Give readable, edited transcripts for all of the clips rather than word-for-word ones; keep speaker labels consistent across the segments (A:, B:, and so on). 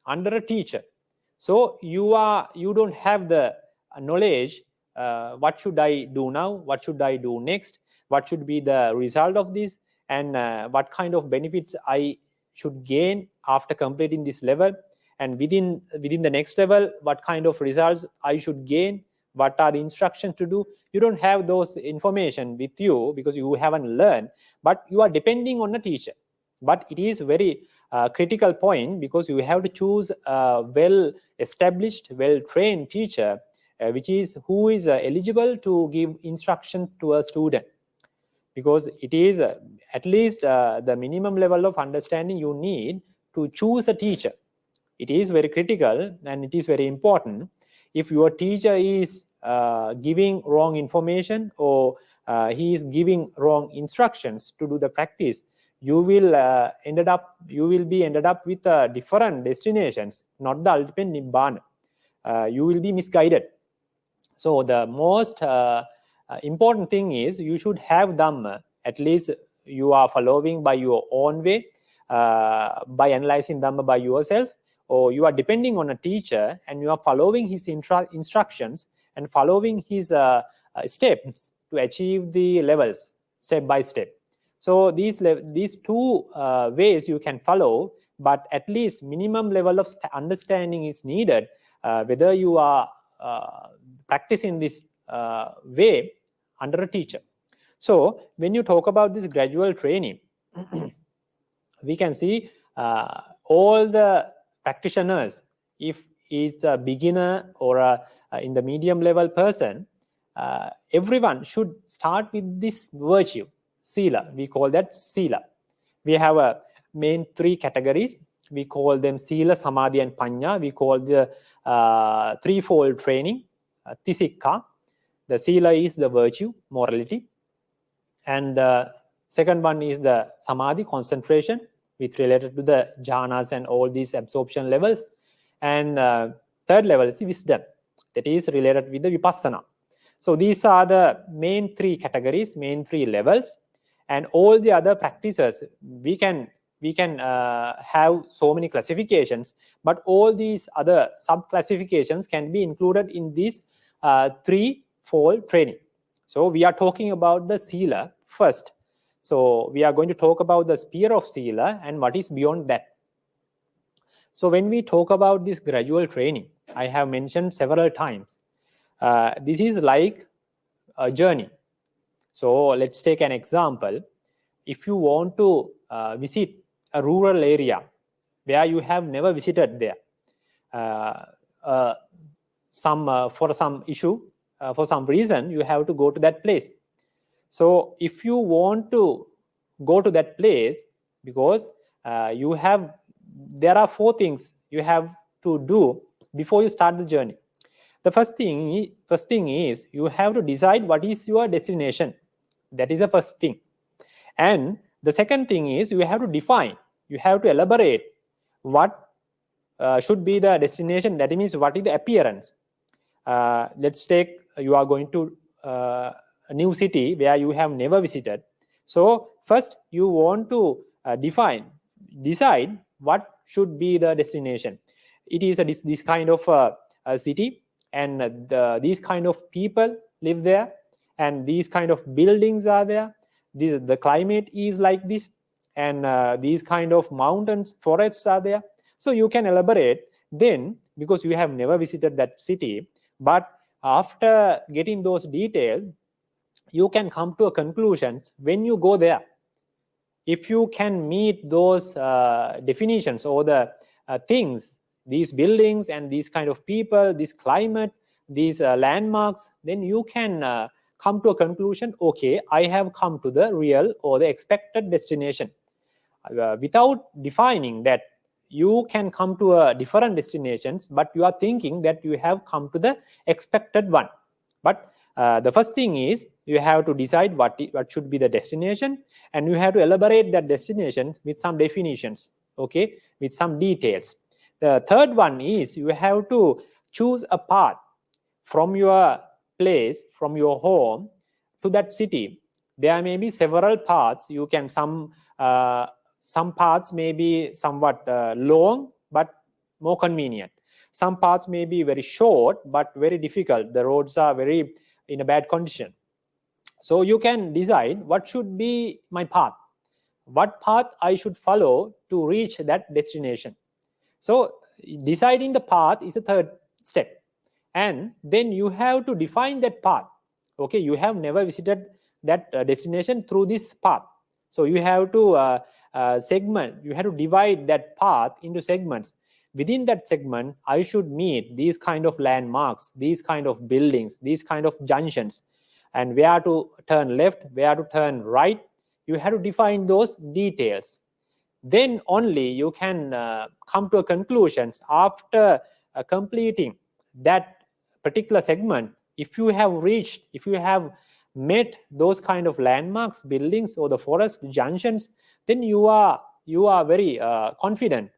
A: under a teacher. So you don't have the knowledge, what should I do now, what should I do next, what should be the result of this, and what kind of benefits I should gain after completing this level, and within the next level what kind of results I should gain, what are the instructions to do. You don't have those information with you because you haven't learned, but you are depending on a teacher. But it is very critical point, because you have to choose a well established, well trained teacher, who is eligible to give instruction to a student, because it is at least the minimum level of understanding you need to choose a teacher. It is very critical and it is very important. If your teacher is giving wrong information, or he is giving wrong instructions to do the practice, you will be ended up with different destinations, not the ultimate nibbana. You will be misguided. So the most important thing is you should have Dhamma. At least you are following by your own way, by analyzing Dhamma by yourself, or you are depending on a teacher and you are following his instructions and following his steps to achieve the levels step by step. So these two ways you can follow, but at least minimum level of understanding is needed, whether you are practicing this way under a teacher. So when you talk about this gradual training, we can see all the practitioners, if it's a beginner or in the medium level person, everyone should start with this virtue, sila. We call that sila. We have a main three categories. We call them sila, samadhi, and panya. We call the threefold training, tisikka. The sila is the virtue, morality, and the second one is the samadhi, concentration, with related to the jhanas and all these absorption levels, and third level is wisdom, that is related with the vipassana. So these are the main three categories, main three levels, and all the other practices we can have so many classifications, but all these other sub classifications can be included in this threefold training. So we are talking about the sila first. So we are going to talk about the sphere of sila and what is beyond that. So when we talk about this gradual training, I have mentioned several times, this is like a journey. So let's take an example. If you want to visit a rural area where you have never visited there, for some issue, for some reason, you have to go to that place. So if you want to go to that place, because there are four things you have to do before you start the journey. The first thing is you have to decide what is your destination. That is the first thing. And the second thing is you have to define, you have to elaborate what should be the destination. That means what is the appearance. Let's take, you are going to a new city where you have never visited. So first you want to decide what should be the destination. It is this kind of a city, and these kind of people live there, and these kind of buildings are there. The climate is like this, and these kind of mountains, forests are there. So you can elaborate then, because you have never visited that city. But after getting those details, you can come to a conclusion when you go there. If you can meet those definitions or the things, these buildings and these kind of people, this climate, these landmarks, then you can come to a conclusion, okay, I have come to the real or the expected destination. Without defining that, you can come to a different destinations, but you are thinking that you have come to the expected one. But the first thing is you have to decide what should be the destination, and you have to elaborate that destination with some definitions, okay, with some details. The third one is you have to choose a path from your place, from your home to that city. There may be several paths. You can some paths may be somewhat long, but more convenient. Some paths may be very short but very difficult. The roads are very in a bad condition. So you can decide what should be my path, what path I should follow to reach that destination. So deciding the path is a third step, and then you have to define that path. Okay, you have never visited that destination through this path, so you have to segment, you have to divide that path into segments. Within that segment, I should meet these kind of landmarks, these kind of buildings, these kind of junctions, and where to turn left, where to turn right. You have to define those details. Then only you can come to a conclusions after completing that particular segment. If you have reached, if you have met those kind of landmarks, buildings, or the forest junctions, then you are very confident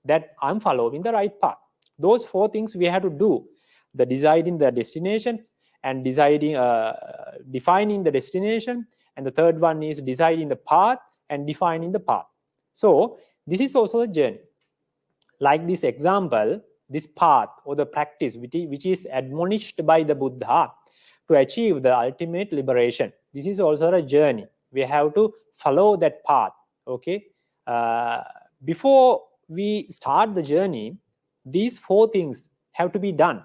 A: that I'm following the right path. Those four things we have to do: the deciding the destination, and deciding defining the destination, and the third one is deciding the path and defining the path. So this is also a journey. Like this example, this path or the practice which is admonished by the Buddha to achieve the ultimate liberation, this is also a journey. We have to follow that path. Okay, before we start the journey, these four things have to be done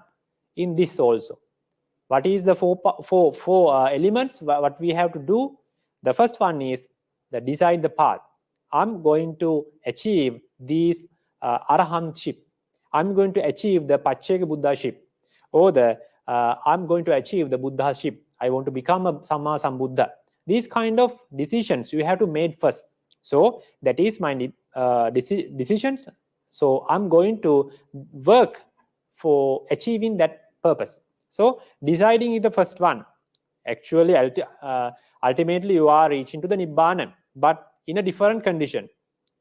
A: in this also. What is the four elements what we have to do? The first one is the decide the path. I'm going to achieve these arahantship. I'm going to achieve the Pacceka Buddhaship, or the I'm going to achieve the Buddhaship. I want to become a Samma Sambuddha. These kind of decisions you have to make first. So that is my decisions. So I'm going to work for achieving that purpose. So deciding is the first one. Actually, ultimately you are reaching to the Nibbana, but in a different condition.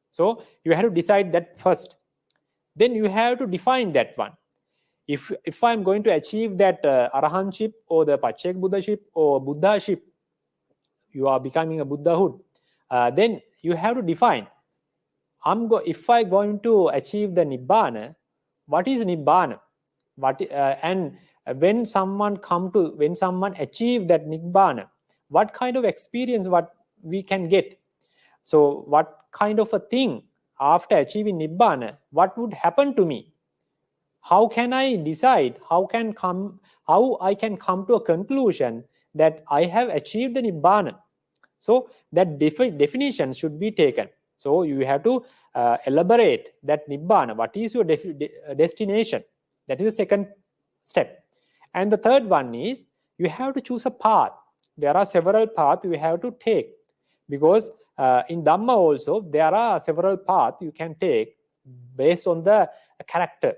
A: So you have to decide that first. Then you have to define that one. If I'm going to achieve that arahantship or the Pacceka Buddhaship or Buddhaship, you are becoming a Buddhahood, then you have to define. If I'm going to achieve the Nibbana, what is Nibbana? And when someone achieve that Nibbana, what kind of experience what we can get? So what kind of a thing after achieving Nibbana, what would happen to me? How can I decide? How I can come to a conclusion that I have achieved the Nibbana? So that definition should be taken. So you have to elaborate that Nibbana. What is your destination? That is the second step. And the third one is you have to choose a path. There are several paths you have to take, because in Dhamma also there are several paths you can take based on the character.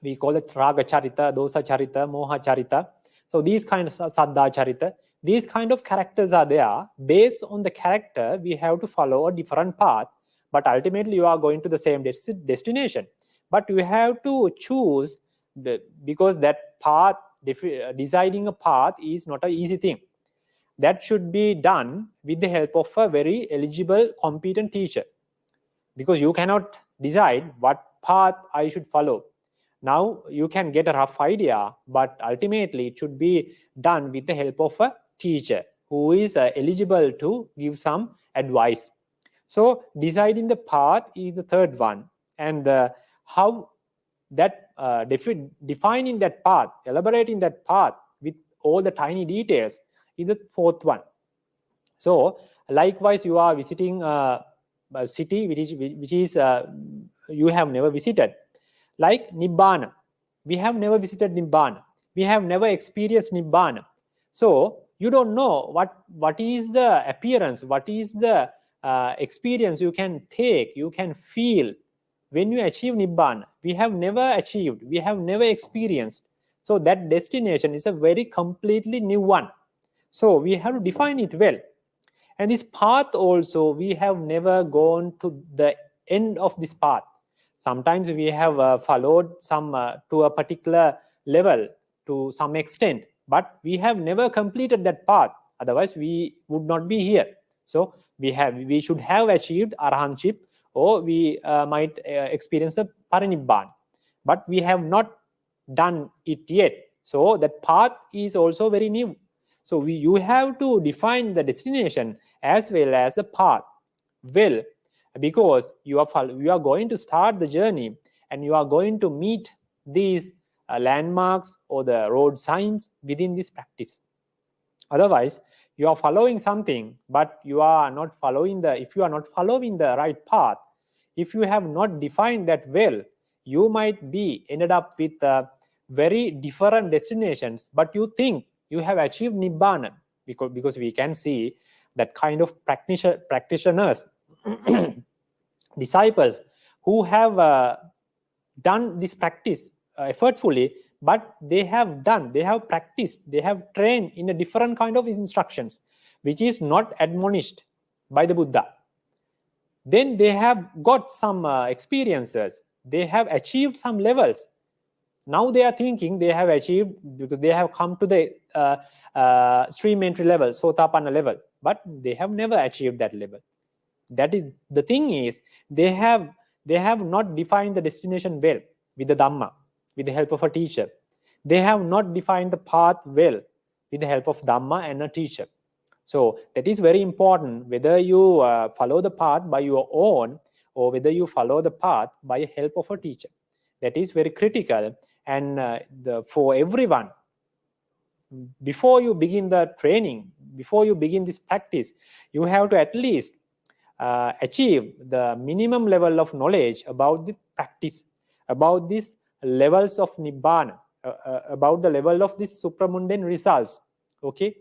A: We call it Raga Charita, Dosa Charita, Moha Charita. So these kind of Saddha Charita, these kind of characters are there. Based on the character, we have to follow a different path, but ultimately you are going to the same destination. But you have to choose because that path, deciding a path is not an easy thing. That should be done with the help of a very eligible, competent teacher, because you cannot decide what path I should follow. Now you can get a rough idea, but ultimately it should be done with the help of a teacher who is eligible to give some advice. So deciding the path is the third one, and how that defining that path, elaborating that path with all the tiny details is the fourth one. So likewise, you are visiting a city which is you have never visited, like Nibbana. We have never visited Nibbana. We have never experienced Nibbana. So you don't know what is the appearance, what is the experience you can take, you can feel when you achieve Nibbana. We have never achieved, we have never experienced. So that destination is a very completely new one. So we have to define it well. And this path also, we have never gone to the end of this path. Sometimes we have followed some to a particular level to some extent, but we have never completed that path. Otherwise, we would not be here. So we should have achieved arahantship or we might experience the Parinibbana. But we have not done it yet. So that path is also very new. So you have to define the destination as well as the path well, because you are going to start the journey and you are going to meet these landmarks or the road signs within this practice. Otherwise, you are following something, but you are not following if you are not following the right path, if you have not defined that well, you might be ended up with very different destinations, but you think you have achieved Nibbana, because we can see that kind of practitioners, disciples who have done this practice effortfully, but they have practiced, they have trained in a different kind of instructions, which is not admonished by the Buddha. Then they have got some experiences, they have achieved some levels. Now they are thinking they have achieved, because they have come to the stream entry level, Sotapanna level, but they have never achieved that level. That is the thing, is they have not defined the destination well with the Dhamma, with the help of a teacher. They have not defined the path well with the help of Dhamma and a teacher. So that is very important, whether you follow the path by your own or whether you follow the path by the help of a teacher. That is very critical. And for everyone, before you begin the training, before you begin this practice, you have to at least achieve the minimum level of knowledge about the practice, about these levels of Nibbana, about the level of these supramundane results. Okay,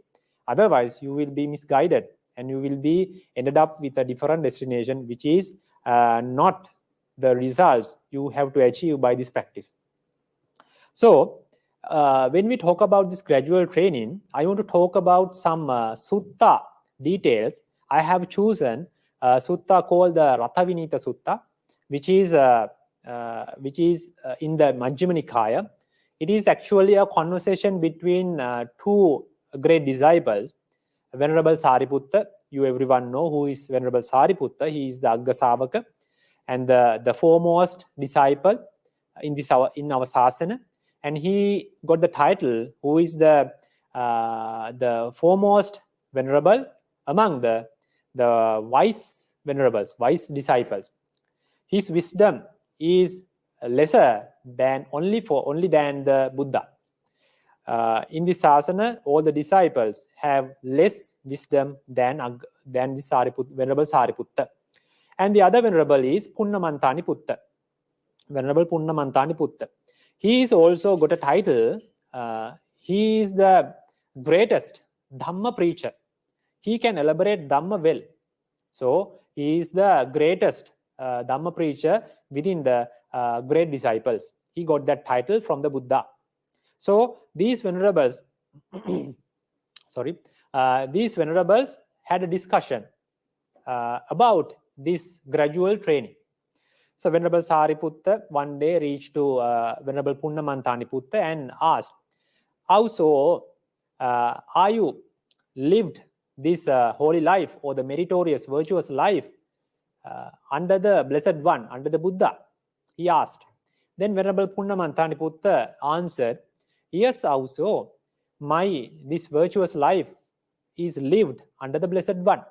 A: otherwise you will be misguided and you will be ended up with a different destination, which is not the results you have to achieve by this practice. So when we talk about this gradual training, I want to talk about some sutta details. I have chosen a sutta called the Rathavinita Sutta, which is in the Majjhima Nikaya. It is actually a conversation between two great disciples, Venerable Sariputta. You everyone know who is Venerable Sariputta. He is the Agga Savaka and the foremost disciple in our sasana. And he got the title, who is the foremost venerable among the wise venerables, wise disciples. His wisdom is lesser than only than the Buddha. In this sasana, all the disciples have less wisdom than the Venerable Sariputta. And the other venerable is Punnamantani Putta, Venerable Punnamantani Putta. He is also got a title. He is the greatest Dhamma preacher. He can elaborate Dhamma well. So he is the greatest Dhamma preacher within the great disciples. He got that title from the Buddha. So these venerables, these venerables had a discussion about this gradual training. So Venerable Sariputta one day reached to Venerable Punnamantani Putta and asked, how so are you lived this holy life or the meritorious, virtuous life under the Blessed One, under the Buddha? He asked. Then Venerable Punnamantani Putta answered, yes, also this virtuous life is lived under the Blessed One.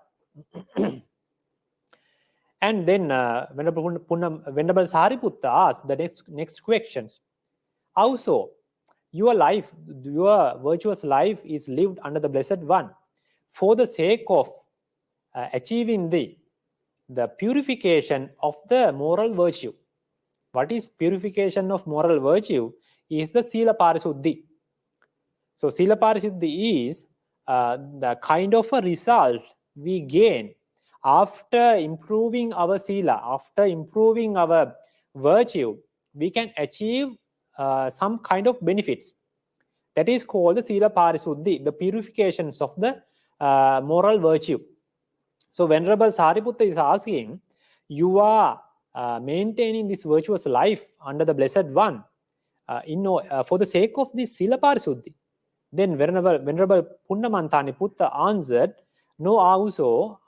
A: And then Venerable Sariputta asked the next questions. Also, your virtuous life is lived under the Blessed One for the sake of achieving the purification of the moral virtue. What is purification of moral virtue? Is the Sila Parisuddhi. So Sila Parisuddhi is the kind of a result we gain after improving our Sila, after improving our virtue. We can achieve some kind of benefits. That is called the Sila Parisuddhi, the purifications of the moral virtue. So Venerable Sariputta is asking, you are maintaining this virtuous life under the Blessed One for the sake of this Sila Parisuddhi. Then Venerable Punnamantani Putta answered, no, also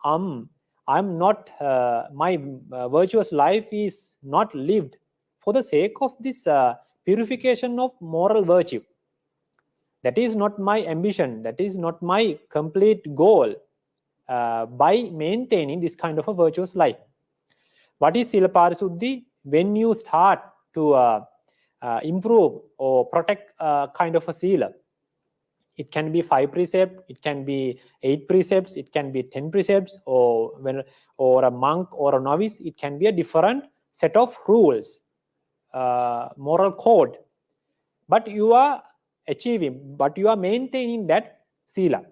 A: I'm not, my virtuous life is not lived for the sake of this purification of moral virtue. That is not my ambition. That is not my complete goal by maintaining this kind of a virtuous life. What is Sila Parisuddhi? When you start to improve or protect kind of a Sila, it can be 5 precepts, it can be 8 precepts, it can be 10 precepts, or a monk or a novice, it can be a different set of rules, moral code. But you are achieving, but you are maintaining that Sila.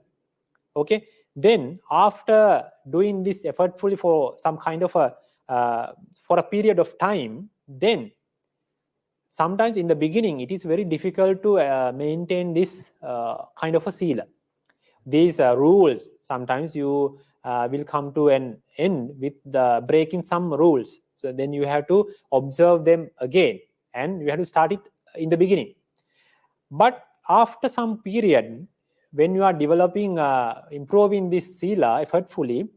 A: Okay. Then after doing this effortfully for some kind of a for a period of time, then sometimes in the beginning it is very difficult to maintain this kind of a Sila. These rules, sometimes you will come to an end with the breaking some rules. So then you have to observe them again and you have to start it in the beginning. But after some period, when you are developing, improving this Sila effortfully,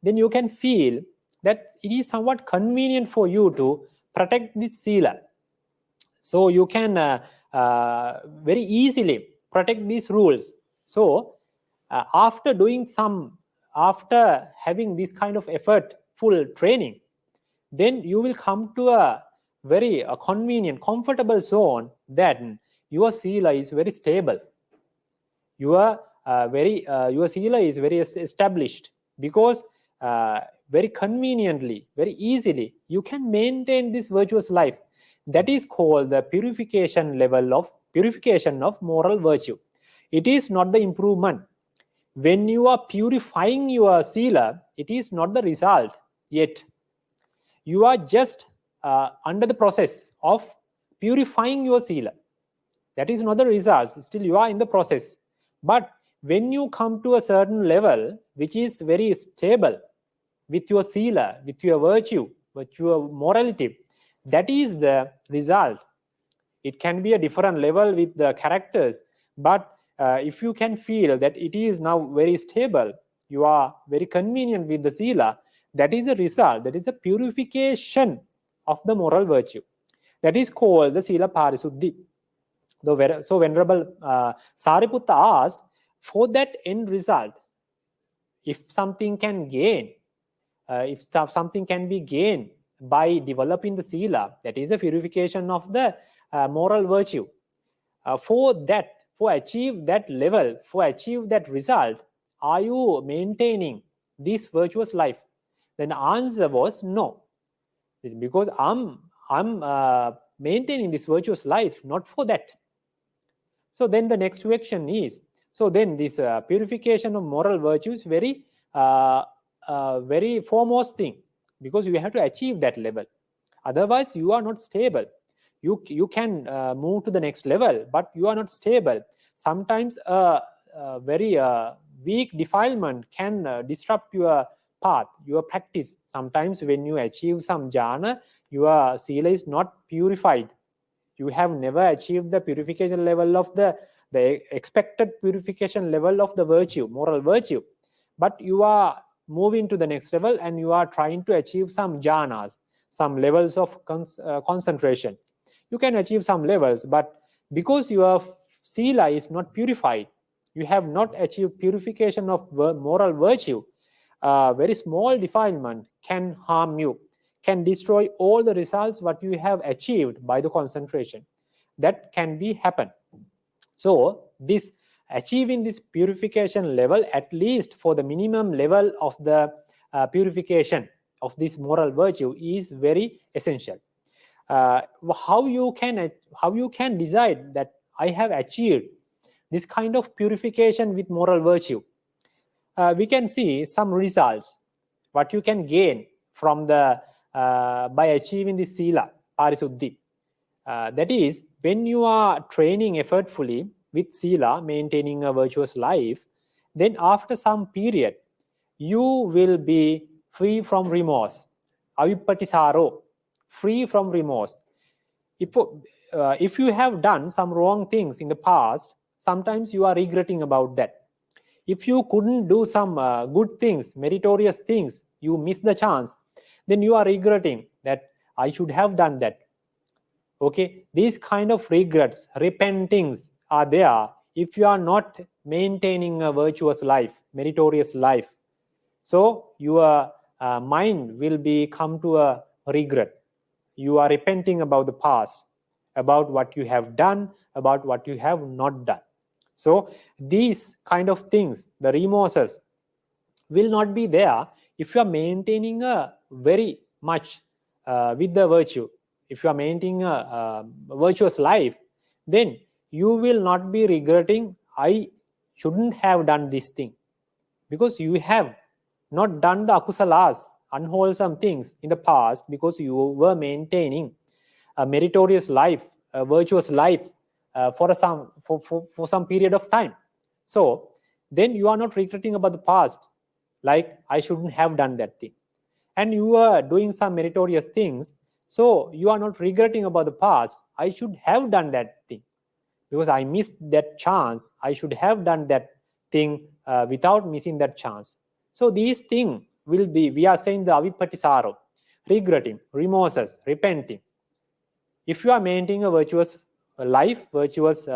A: then you can feel that it is somewhat convenient for you to protect this Sila. So you can very easily protect these rules. So after having this kind of effortful training, then you will come to a very convenient, comfortable zone that your Sila is very stable. Your Sila is very established, because very conveniently, very easily, you can maintain this virtuous life. That is called the purification of moral virtue. It is not the improvement. When you are purifying your Sila, it is not the result yet. You are just under the process of purifying your Sila. That is not the result. Still you are in the process. But when you come to a certain level which is very stable with your Sila, with your virtue, with your morality, that is the result. It can be a different level with the characters, but if you can feel that it is now very stable, you are very convenient with the Sila, that is a result, that is a purification of the moral virtue. That is called the Sila Parisuddhi. So Venerable Sariputta asked, for that end result, if something can gain, if something can be gained by developing the Sila, that is a purification of the moral virtue. For achieve that level, for achieve that result, are you maintaining this virtuous life? Then the answer was no, because I'm maintaining this virtuous life not for that. So then the next question is, so then this purification of moral virtue is very foremost thing, because you have to achieve that level. Otherwise you are not stable. You can move to the next level, but you are not stable. Sometimes a very weak defilement can disrupt your path, your practice. Sometimes when you achieve some jhana, your Sila is not purified. You have never achieved the purification level of the expected purification level of the virtue, moral virtue. But you are moving to the next level and you are trying to achieve some jhanas, some levels of concentration. You can achieve some levels, but because your Sila is not purified, you have not achieved purification of moral virtue, very small defilement can harm you, can destroy all the results what you have achieved by the concentration. That can be happen. So this achieving this purification level, at least for the minimum level of the purification of this moral virtue, is very essential. How you can decide that I have achieved this kind of purification with moral virtue? We can see some results what you can gain from the by achieving this Sila Parisuddhi. That is, when you are training effortfully with Sila, maintaining a virtuous life, then after some period you will be free from remorse, avippatisaro, free from remorse. If you have done some wrong things in the past, sometimes you are regretting about that. If you couldn't do some good things, meritorious things you miss the chance, then you are regretting that I should have done that. Okay, these kind of regrets, repentings are there if you are not maintaining a virtuous life, meritorious life. So your mind will be come to a regret. You are repenting about the past, about what you have done, about what you have not done. So these kind of things, the remorses, will not be there if you are maintaining a very much with the virtue. If you are maintaining a virtuous life, then you will not be regretting, I shouldn't have done this thing, because you have not done the akusalas, unwholesome things in the past, because you were maintaining a meritorious life, a virtuous life for some period of time. So then you are not regretting about the past, like I shouldn't have done that thing. And you are doing some meritorious things, so you are not regretting about the past, I should have done that thing, because I missed that chance, I should have done that thing without missing that chance. So these things will be, we are saying the avipattisaro, regretting, remorses, repenting. If you are maintaining a virtuous life, virtuous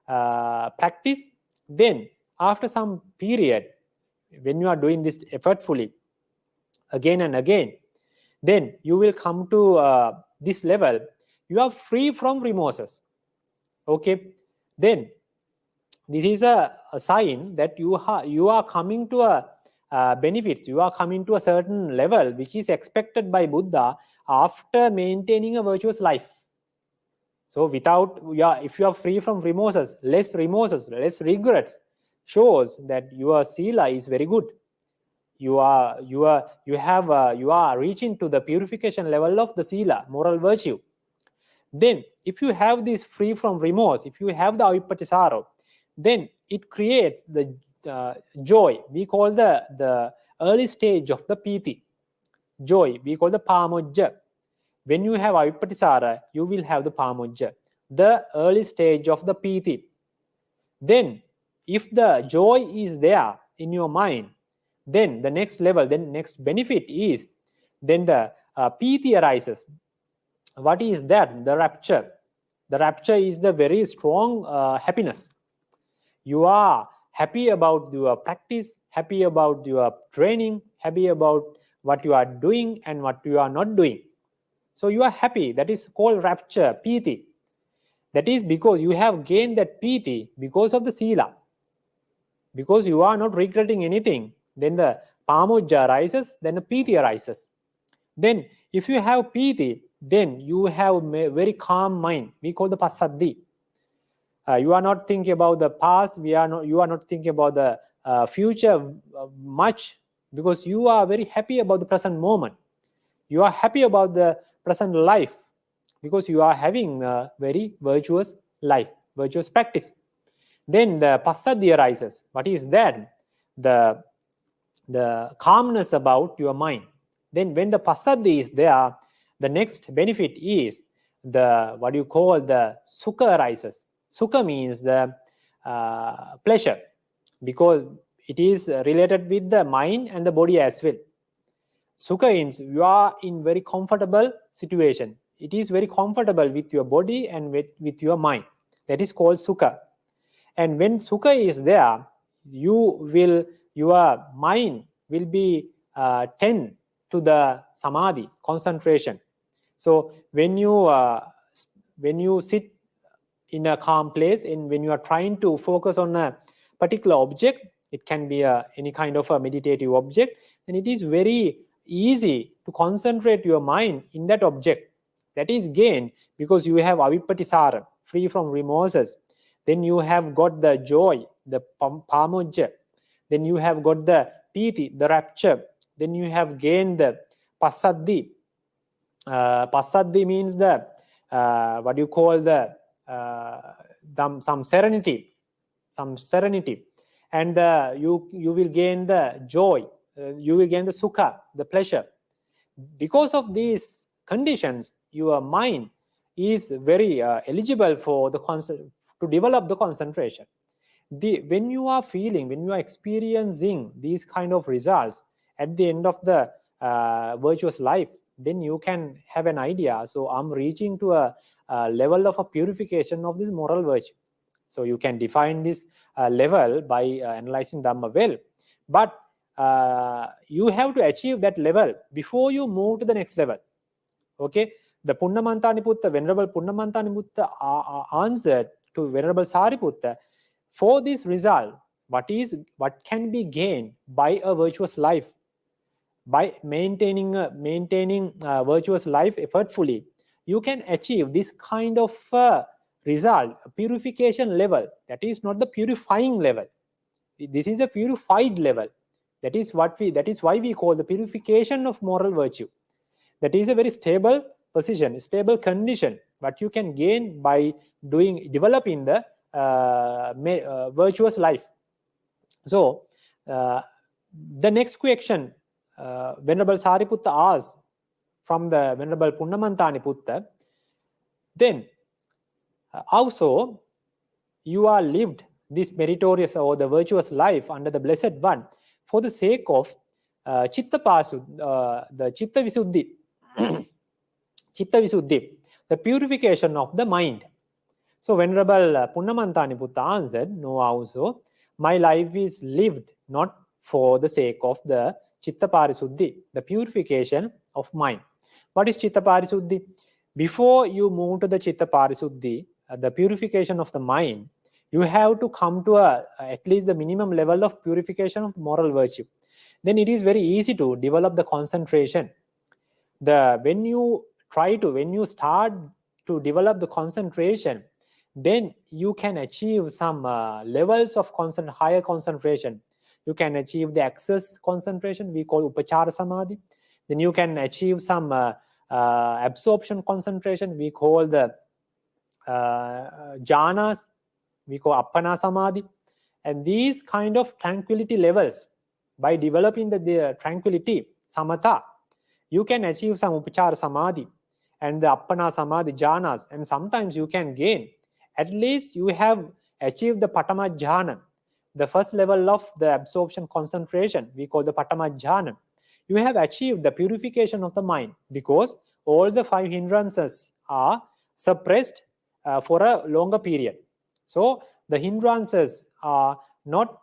A: practice, then after some period, when you are doing this effortfully again and again, then you will come to this level, you are free from remorses. Okay, then this is a sign that you are coming to a benefits, you are coming to a certain level which is expected by Buddha after maintaining a virtuous life. So without, if you are free from remorses, less regrets, shows that your sila is very good. You are reaching to the purification level of the sila, moral virtue. Then if you have this free from remorse, if you have the avipattisaro, then it creates the joy. We call the early stage of the piti. Joy, we call the pamojja. When you have avipattisara, you will have the pamojja, the early stage of the piti. Then if the joy is there in your mind, then the next level, then next benefit is, then the piti arises. What is that? The rapture. The rapture is the very strong happiness. You are happy about your practice, happy about your training, happy about what you are doing and what you are not doing. So you are happy. That is called rapture, piti. That is because you have gained that piti because of the sila. Because you are not regretting anything, then the pamojja arises, then the piti arises. Then if you have piti, then you have a very calm mind. We call the passaddhi. You are not thinking about the past. You are not thinking about the future much, because you are very happy about the present moment. You are happy about the present life, because you are having a very virtuous life, virtuous practice. Then the passaddhi arises. What is that? The calmness about your mind. Then when the passaddhi is there, the next benefit is the, what you call the sukha arises. Sukha means the pleasure, because it is related with the mind and the body as well. Sukha means you are in very comfortable situation. It is very comfortable with your body and with your mind. That is called sukha. And when sukha is there, your mind will be tend to the samadhi, concentration. So when you sit in a calm place, and when you are trying to focus on a particular object, it can be any kind of a meditative object, then it is very easy to concentrate your mind in that object. That is gained because you have avipattisara, free from remorses. Then you have got the joy, the pamojja. Then you have got the piti, the rapture. Then you have gained the passaddhi. Passaddhi means the what you call the some serenity, and you will gain the joy. You will gain the sukha, the pleasure. Because of these conditions, your mind is very eligible for to develop the concentration. When you are experiencing these kind of results, at the end of the virtuous life, then you can have an idea. So I'm reaching to a level of a purification of this moral virtue. So you can define this level by analyzing Dhamma well. But you have to achieve that level before you move to the next level. Okay, the Punnamanthaniputta, Venerable Punnamanthaniputta answered to Venerable Sariputta, for this result, what can be gained by a virtuous life, by maintaining virtuous life effortfully, you can achieve this kind of result, a purification level. That is not the purifying level. This is a purified level. That is why we call the purification of moral virtue. That is a very stable position, stable condition, what you can gain by developing the virtuous life. So the next question Venerable Sariputta asked from the Venerable Punnamanthaniputta, then also you are lived this meritorious or the virtuous life under the Blessed One for the sake of the Chitta Visuddhi, the purification of the mind. So Venerable Punnamanthaniputta answered, no, also my life is lived not for the sake of the Chitta Parisuddhi, the purification of mind. What is Chitta Parisuddhi? Before you move to the Chitta Parisuddhi, the purification of the mind, you have to come to at least the minimum level of purification of moral virtue. Then it is very easy to develop the concentration. When you start to develop the concentration, then you can achieve some levels of higher concentration. You can achieve the access concentration, we call Upachara Samadhi. Then you can achieve some absorption concentration, we call the jhanas, we call Appana Samadhi. And these kind of tranquility levels, by developing the tranquility, samatha, you can achieve some Upachara Samadhi and the Appana Samadhi, jhanas, and sometimes you can gain. At least you have achieved the Patama Jhana, the first level of the absorption concentration, we call the Patama Jhana. You have achieved the purification of the mind because all the 5 hindrances are suppressed for a longer period. So the hindrances are not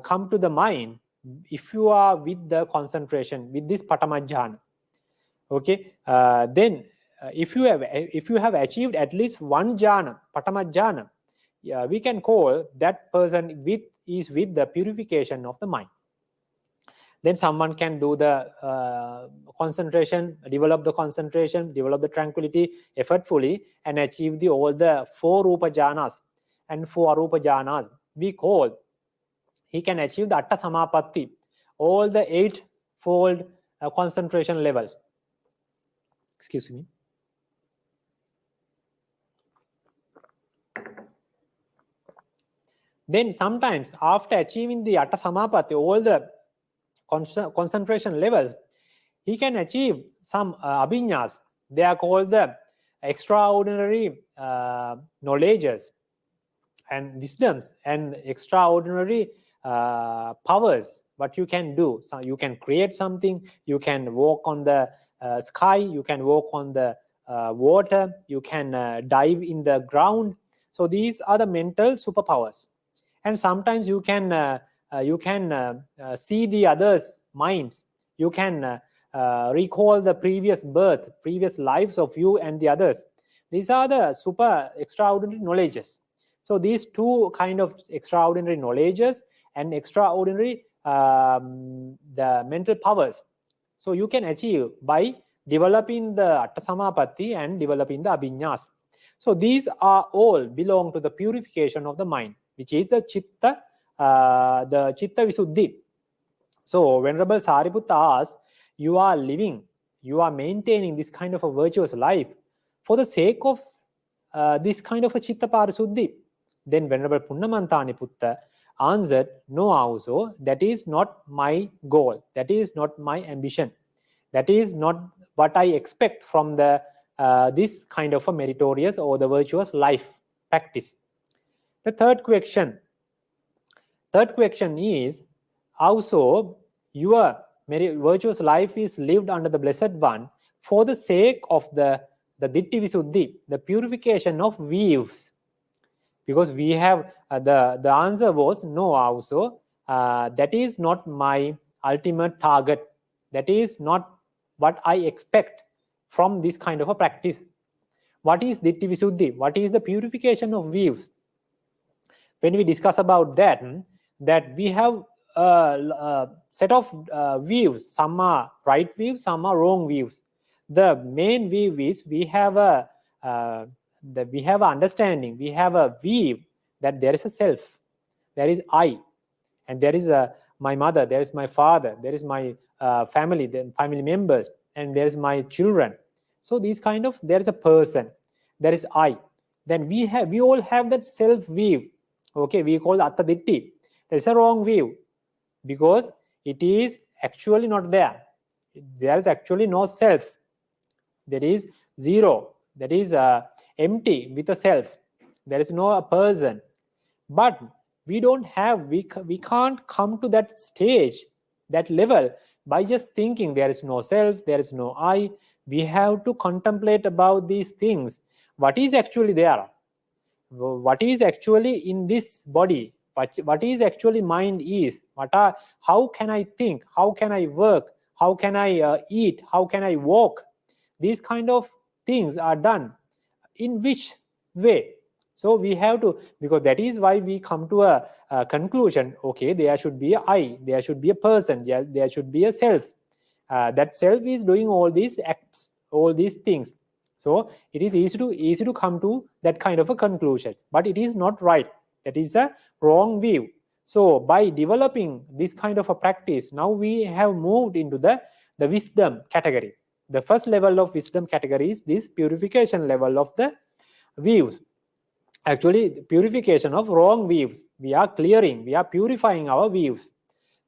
A: come to the mind if you are with the concentration, with this Patama Jhana. Okay, then if you have achieved at least one jhana, Patama Jhana, we can call that person is with the purification of the mind. Then someone can do the concentration, develop the tranquility effortfully, and achieve all the 4 Rupa Jhanas and 4 Arupa Jhanas. He can achieve the Atta Samapatti, all the 8-fold concentration levels. Excuse me. Then sometimes after achieving the Atta Samapatti, all the concentration levels, he can achieve some abhinyas. They are called the extraordinary knowledges and wisdoms and extraordinary powers. What you can do, so you can create something, you can walk on the sky, you can walk on the water, you can dive in the ground. So these are the mental superpowers. And sometimes you can see the others' minds. You can recall the previous birth, previous lives of you and the others. These are the super extraordinary knowledges. So these 2 kind of extraordinary knowledges and extraordinary the mental powers. So you can achieve by developing the Atta Samapatti and developing the abhinyas. So these are all belong to the purification of the mind, which is the Chitta Visuddhi. So Venerable Sariputta asks, you are maintaining this kind of a virtuous life for the sake of this kind of a Chitta Parisuddhi. Then Venerable Punnamanthaniputta answered, no, also that is not my goal, that is not my ambition, that is not what I expect from the this kind of a meritorious or the virtuous life practice. The third question is, also your virtuous life is lived under the Blessed One for the sake of the Ditti Visuddhi, the purification of views. Because we have, the answer was no also, that is not my ultimate target. That is not what I expect from this kind of a practice. What is Ditti Visuddhi? What is the purification of views? When we discuss about that, that we have a set of views. Some are right views, some are wrong views. The main view is we have a understanding, we have a view that there is a self, there is I, and there is my mother, there is my father, there is my family, the family members, and there is my children. So these kind of, there is a person, there is I. Then we all have that self view. Okay, we call Atta Ditti. There is a wrong view because it is actually not there. There is actually no self. There is zero. That is empty with a self. There is no person. But we don't have, we can't come to that stage, that level, by just thinking there is no self, there is no I. We have to contemplate about these things. What is actually there? What is actually in this body? What is actually mind is? How can I think? How can I work? How can I eat? How can I walk? These kind of things are done. In which way? So we have to, because that is why we come to a conclusion. Okay, there should be a I, there should be a person, there should be a self. That self is doing all these acts, all these things. So it is easy to come to that kind of a conclusion, but it is not right. That is a wrong view. So by developing this kind of a practice, now we have moved into the wisdom category. The first level of wisdom category is this purification level of the views. Actually, purification of wrong views. We are clearing, we are purifying our views.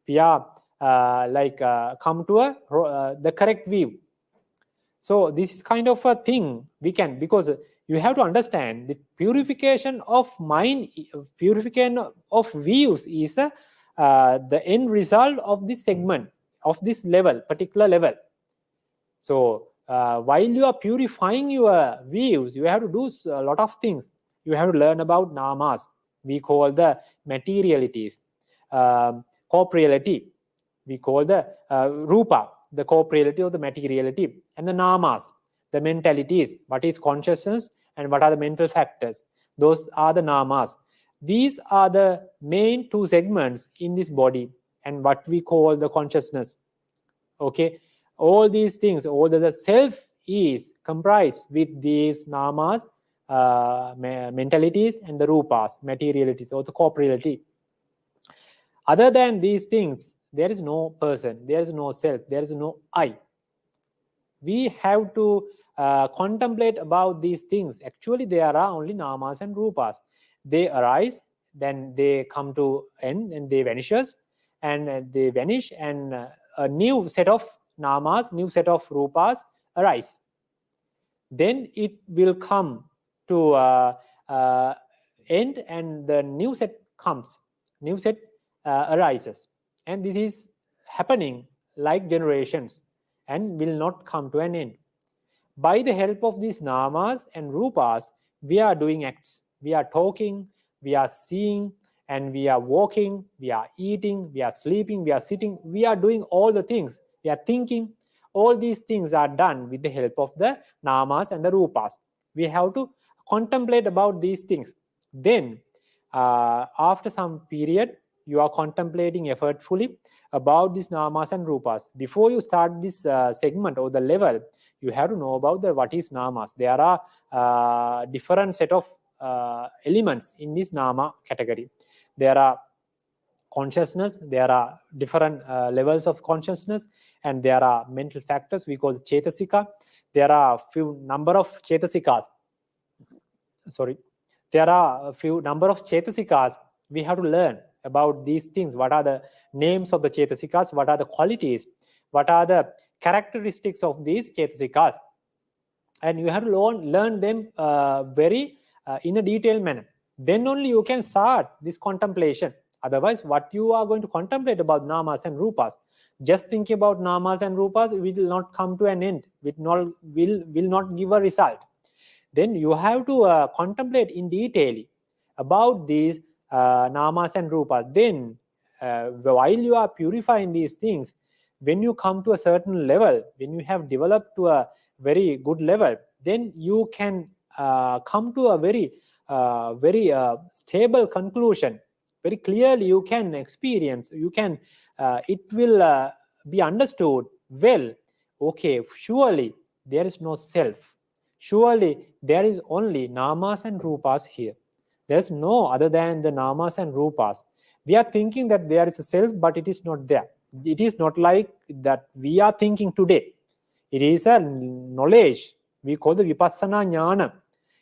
A: We are come to the correct view. So this is kind of a thing we can, because you have to understand the purification of mind, purification of views is the end result of this segment, of this level, particular level. So while you are purifying your views, you have to do a lot of things. You have to learn about namas. We call the materialities, corporeality. We call the rupa, the corporeality or the materiality, and the namas, the mentalities. What is consciousness and what are the mental factors? Those are the namas. These are the main two segments in this body, and what we call the consciousness. Okay, all these things, all the self is comprised with these namas, mentalities, and the rupas, materialities or the corporeality. Other than these things, there is no person, there is no self, there is no I. We have to contemplate about these things. Actually, there are only namas and rupas. They arise, then they come to end, and they vanishes, and they vanish, and a new set of namas, new set of rupas arise. Then it will come to end, and the new set comes, new set arises. And this is happening like generations and will not come to an end. By the help of these namas and rupas, we are doing acts. We are talking, we are seeing, and we are walking, we are eating, we are sleeping, we are sitting, we are doing all the things. We are thinking. All these things are done with the help of the namas and the rupas. We have to contemplate about these things. Then, after some period, you are contemplating effortfully about these namas and rupas. Before you start this segment or the level, you have to know about what is namas. There are different set of elements in this nama category. There are consciousness, there are different levels of consciousness, and there are mental factors we call chetasika. There are few number of chetasikas. There are a few number of chetasikas. We have to learn about these things. What are the names of the chetasikas? What are the qualities? What are the characteristics of these chetasikas? And you have to learn them very in a detailed manner. Then only you can start this contemplation. Otherwise, what you are going to contemplate about namas and rupas, just thinking about namas and rupas will not come to an end, will not give a result. Then you have to contemplate in detail about these namas and rupas. Then while you are purifying these things, when you come to a certain level, when you have developed to a very good level, then you can come to a very stable conclusion. Very clearly you can experience, it will be understood well. Okay, surely there is no self. Surely there is only namas and rupas here. There is no other than the namas and rupas. We are thinking that there is a self, but it is not there. It is not like that we are thinking today. It is a knowledge. We call the vipassana jnana.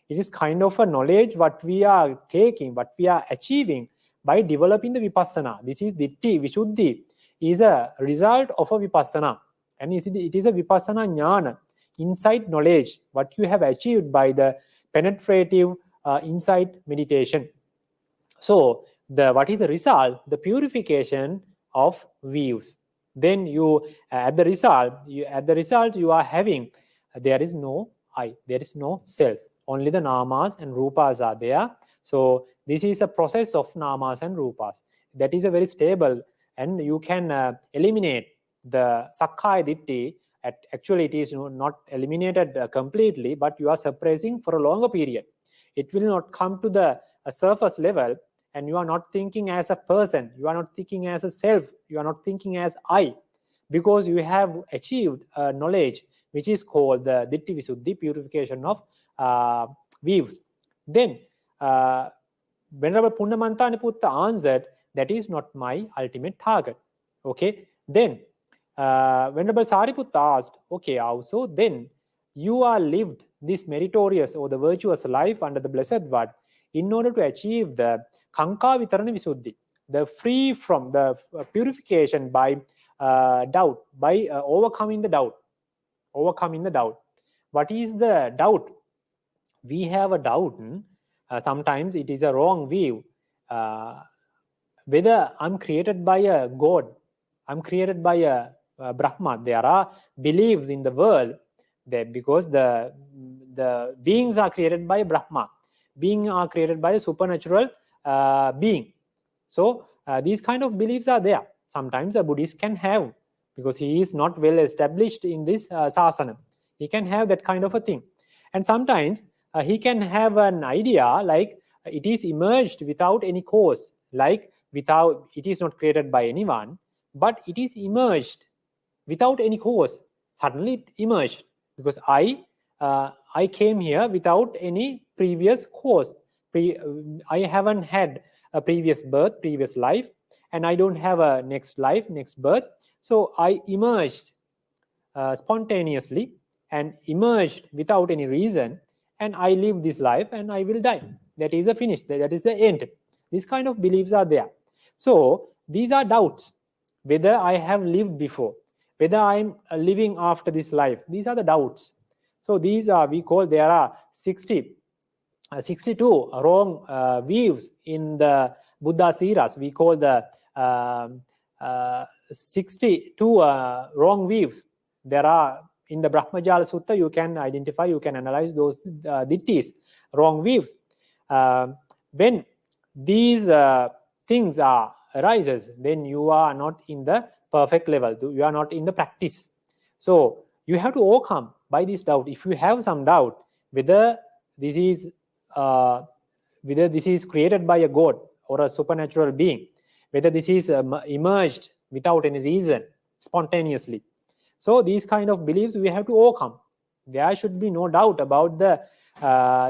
A: It is kind of a knowledge what we are taking, what we are achieving by developing the vipassana. This is ditti, vishuddhi, is a result of a vipassana. And it is a vipassana jnana, insight knowledge, what you have achieved by the penetrative insight meditation. So what is the result? The purification of views. Then you at the result you are having, there is no I, there is no self. Only the namas and rupas are there. So this is a process of namas and rupas. That is a very stable, and you can eliminate the sakkaya ditti. Actually, it is not eliminated completely, but you are suppressing for a longer period. It will not come to the surface level, and you are not thinking as a person, you are not thinking as a self, you are not thinking as I, because you have achieved a knowledge which is called the ditti visuddhi, purification of views. Then Venerable Punnamanthaniputta answered, that is not my ultimate target. Okay, then Venerable Sariputta asked, okay, also then you are lived this meritorious or the virtuous life under the Blessed One in order to achieve the Kanka Vitarana Visuddhi, the free from the purification by doubt, by overcoming the doubt. Overcoming the doubt. What is the doubt? We have a doubt. Sometimes it is a wrong view. Whether I'm created by a God, I'm created by a Brahma. There are beliefs in the world that because the beings are created by Brahma, beings are created by a supernatural being. So these kind of beliefs are there. Sometimes a Buddhist can have, because he is not well established in this sasana, he can have that kind of a thing. And sometimes he can have an idea like it is emerged without any cause, like it is not created by anyone, but it is emerged without any cause. Suddenly it emerged because I came here without any previous cause. I haven't had a previous birth, previous life, and I don't have a next life, next birth. So I emerged spontaneously and emerged without any reason, and I live this life and I will die. That is the finish. That is the end. These kind of beliefs are there. So these are doubts. Whether I have lived before, whether I'm living after this life. These are the doubts. So these are, we call, there are 62 wrong views in the Buddha Siras. We call the 62 wrong views. There are in the Brahmajala Sutta, you can identify, you can analyze those dittis, wrong views. When these things arises, then you are not in the perfect level. You are not in the practice. So you have to overcome by this doubt. If you have some doubt whether this is created by a God or a supernatural being, whether this is emerged without any reason, spontaneously. So these kind of beliefs we have to overcome. There should be no doubt about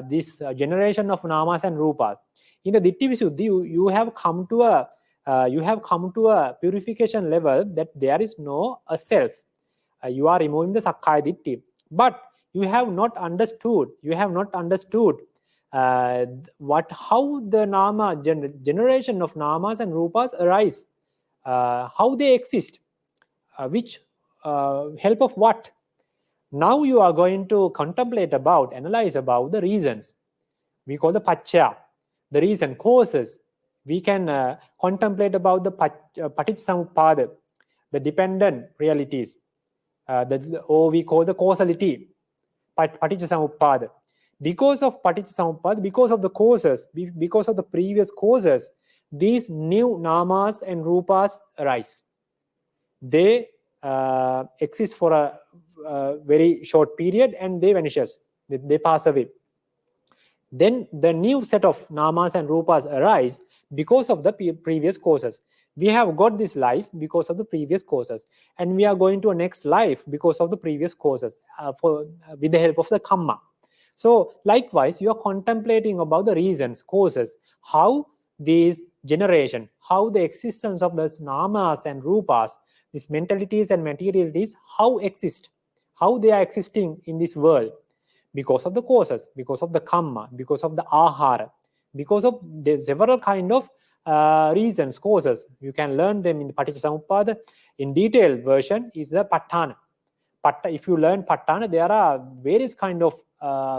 A: this generation of namas and rupas. In the Ditti Visuddhi, you have come to a purification level that there is no a self. You are removing the Sakkaya Ditti, but you have not understood. How the generation of namas and rupas arise, how they exist, which help of what. Now you are going to contemplate analyze about the reasons. We call the paccaya, the reason, causes. We can contemplate about the Paticcasamuppada, the dependent realities, or we call the causality, Paticcasamuppada. Because of Paticcasamuppada, because of the causes, because of the previous causes, these new namas and rupas arise. They exist for a very short period and they vanishes. They pass away. Then the new set of namas and rupas arise because of the previous causes. We have got this life because of the previous causes, and we are going to a next life because of the previous causes, with the help of the karma. So likewise, you are contemplating about the reasons, causes, how these generation, how the existence of those namas and rupas, these mentalities and materialities, how exist, how they are existing in this world, because of the causes, because of the karma, because of the ahara, because of the several kind of reasons, causes. You can learn them in the Paticcasamuppada. In detailed version is the Patthana. If you learn Patthana, there are various kind of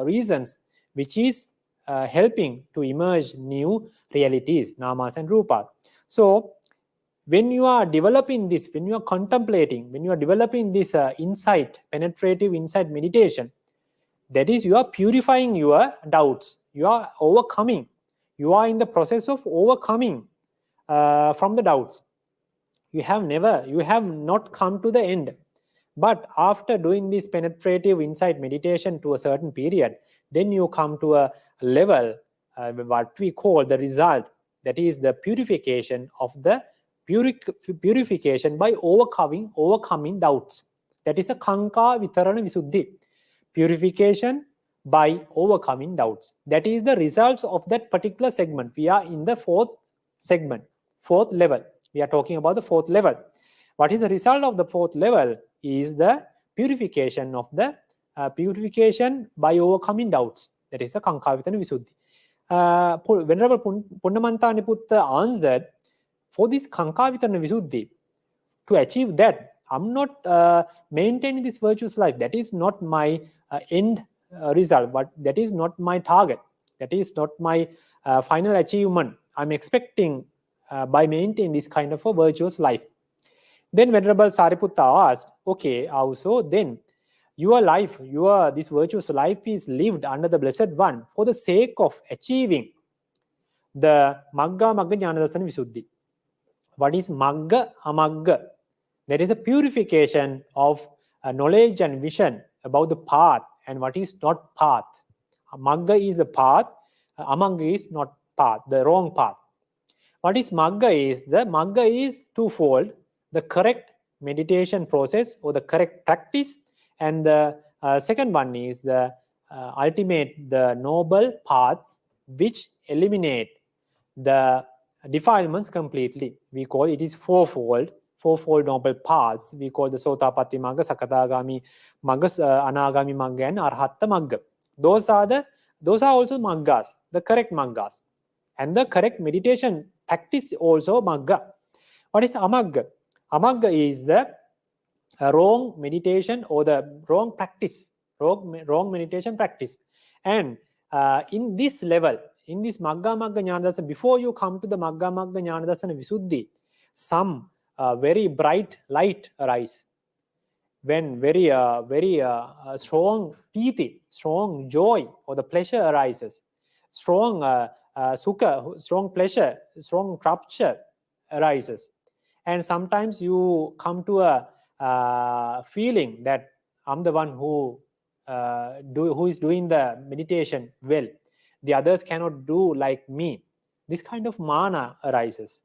A: reasons which is helping to emerge new realities, namas and rupas. So when you are developing this, when you are contemplating, when you are developing this insight, penetrative insight meditation, that is, you are purifying your doubts, you are overcoming, you are in the process of overcoming from the doubts. You have not come to the end. But after doing this penetrative insight meditation to a certain period, then you come to a level, what we call the result, that is the purification of the purification by overcoming doubts. That is a Kanka Vitarana Visuddhi. Purification by overcoming doubts. That is the results of that particular segment. We are in the fourth segment, fourth level. We are talking about the fourth level. What is the result of the fourth level? Is the purification of the purification by overcoming doubts. That is the Kankavitana Visuddhi. Venerable Punnamanthaniputta answered, for this Kankavitana Visuddhi, to achieve that, I'm not maintaining this virtuous life. That is not my end result, but that is not my target. That is not my final achievement. I'm expecting by maintaining this kind of a virtuous life. Then Venerable Sariputta asked, okay, also then your life, this virtuous life is lived under the Blessed One for the sake of achieving the Magga Jnanadarsana Visuddhi. What is Magga Amagga? There is a purification of knowledge and vision about the path and what is not path. Magga is the path, Amagga is not path, the wrong path. What is Magga is? The Magga is twofold: the correct meditation process or the correct practice, and the second one is the ultimate, the noble paths which eliminate the defilements completely. We call it is fourfold noble paths. We call the Sotapatti Magga, Sakadagami Magga, Anagami Magga, and Arhatta Magga. Those are also Maggas, the correct Maggas, and the correct meditation practice also Magga. What is Amagga? Amagga is the wrong meditation or the wrong practice, wrong meditation practice. And in this level, in this Magga Jnanadarsana, before you come to the Magga Jnanadarsana Visuddhi, some very bright light arise. When very strong piti, strong joy or the pleasure arises, strong sukha, strong pleasure, strong rapture arises. And sometimes you come to a feeling that I'm the one who is doing the meditation well. The others cannot do like me. This kind of mana arises.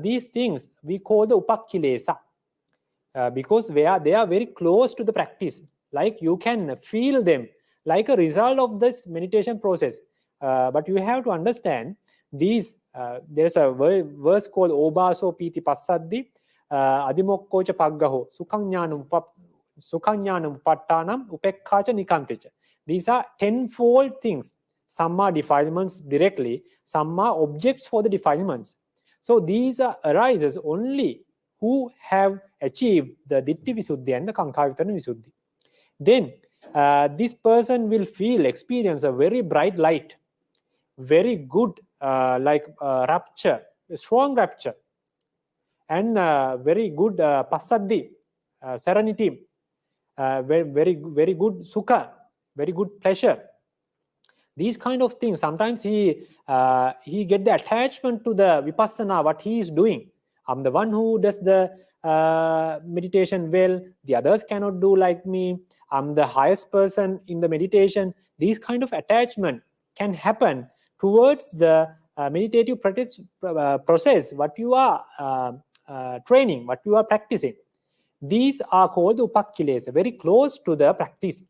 A: These things we call the upakkilesa, because they are very close to the practice. Like you can feel them like a result of this meditation process. But you have to understand these. There's a verse called Obhaso Piti Passaddi Adimokkocha Paggaho Sukhanyanum Pattanam Upekkacha Nikantecha. These are tenfold things. Some are defilements directly, some are objects for the defilements. So these arises only who have achieved the Ditti Visuddhi and the Kankavitana Visuddhi. Then this person will experience a very bright light, very good rapture, strong rapture, and very good passaddhi, serenity, very good sukha, very good pleasure. These kind of things, sometimes he get the attachment to the vipassana, what he is doing. I'm the one who does the meditation well, the others cannot do like me, I'm the highest person in the meditation. These kind of attachment can happen towards the meditative process, what you are training, what you are practicing. These are called the upakkilesa, very close to the practice.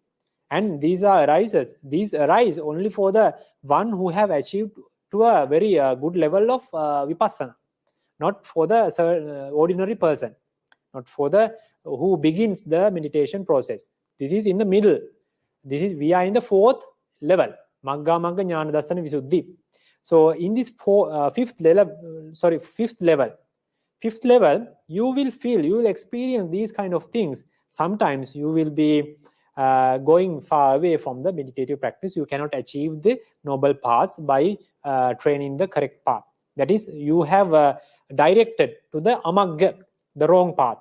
A: And these arise only for the one who have achieved to a very good level of vipassana, not for the ordinary person, not for the who begins the meditation process. This is in the middle. We are in the fourth level, magga magga jnana dassana visuddhi. So in this fifth level, you will experience these kind of things. Sometimes you will be going far away from the meditative practice. You cannot achieve the noble paths by training the correct path. That is, you have directed to the amagga, the wrong path.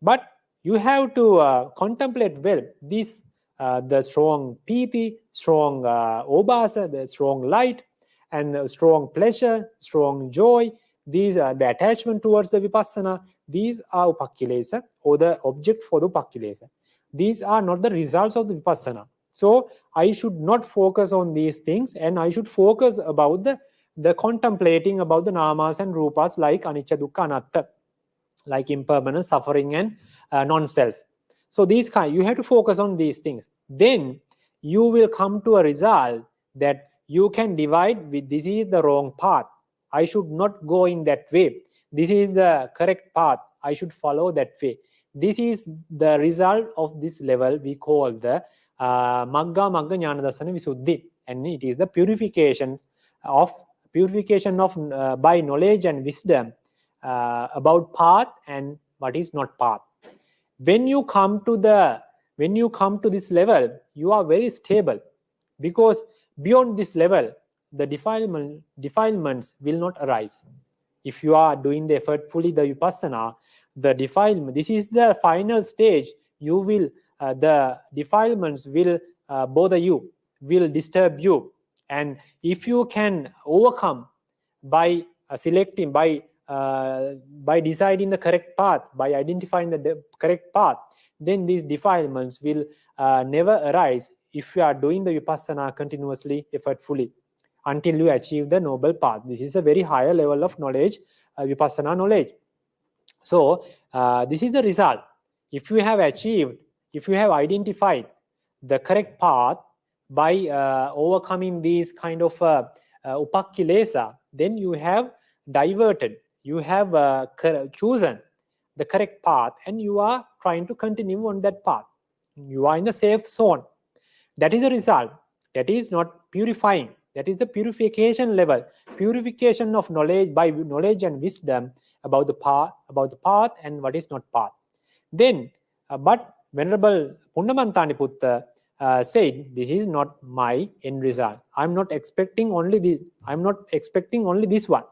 A: But you have to contemplate well this, the strong piti, strong obhasa, the strong light, and the strong pleasure, strong joy. These are the attachment towards the vipassana. These are upakkilesa, or the object for the upakkilesa. These are not the results of the vipassana. So I should not focus on these things, and I should focus about the contemplating about the namas and rupas like anicca, dukkha, anatta, like impermanence, suffering, and non-self. So these kind, you have to focus on these things. Then you will come to a result that you can divide with, this is the wrong path, I should not go in that way. This is the correct path, I should follow that way. This is the result of this level we call the magga magga jnana dassana visuddhi, and it is the purification of by knowledge and wisdom about path and what is not path. When you come to this level, you are very stable, because beyond this level the defilements will not arise. If you are doing the effortfully the vipassana, the defilement, this is the final stage, you will the defilements will bother you, will disturb you. And if you can overcome by selecting, by deciding the correct path, by identifying the correct path, then these defilements will never arise if you are doing the vipassana continuously, effortfully, until you achieve the noble path. This is a very higher level of knowledge, vipassana knowledge. So this is the result. If you have identified the correct path by overcoming these kind of upakkilesa, then you have diverted, you have chosen the correct path, and you are trying to continue on that path. You are in the safe zone. That is the result. That is not purifying. That is the purification level. Purification of knowledge by knowledge and wisdom about the path and what is not path. Then, but Venerable Punnamanthaniputta said, this is not my end result. I'm not expecting only this one.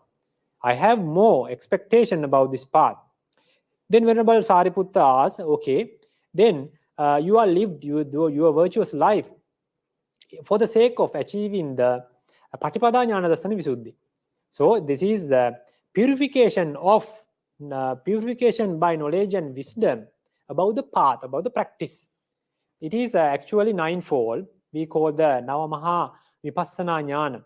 A: I have more expectation about this path. Then Venerable Sariputta asked, okay, then you are lived your virtuous life for the sake of achieving the Patipada Jnana Dassana Visuddhi. So this is the purification by knowledge and wisdom about the path, about the practice. It is actually ninefold. We call the Navamaha Vipassana Jnana.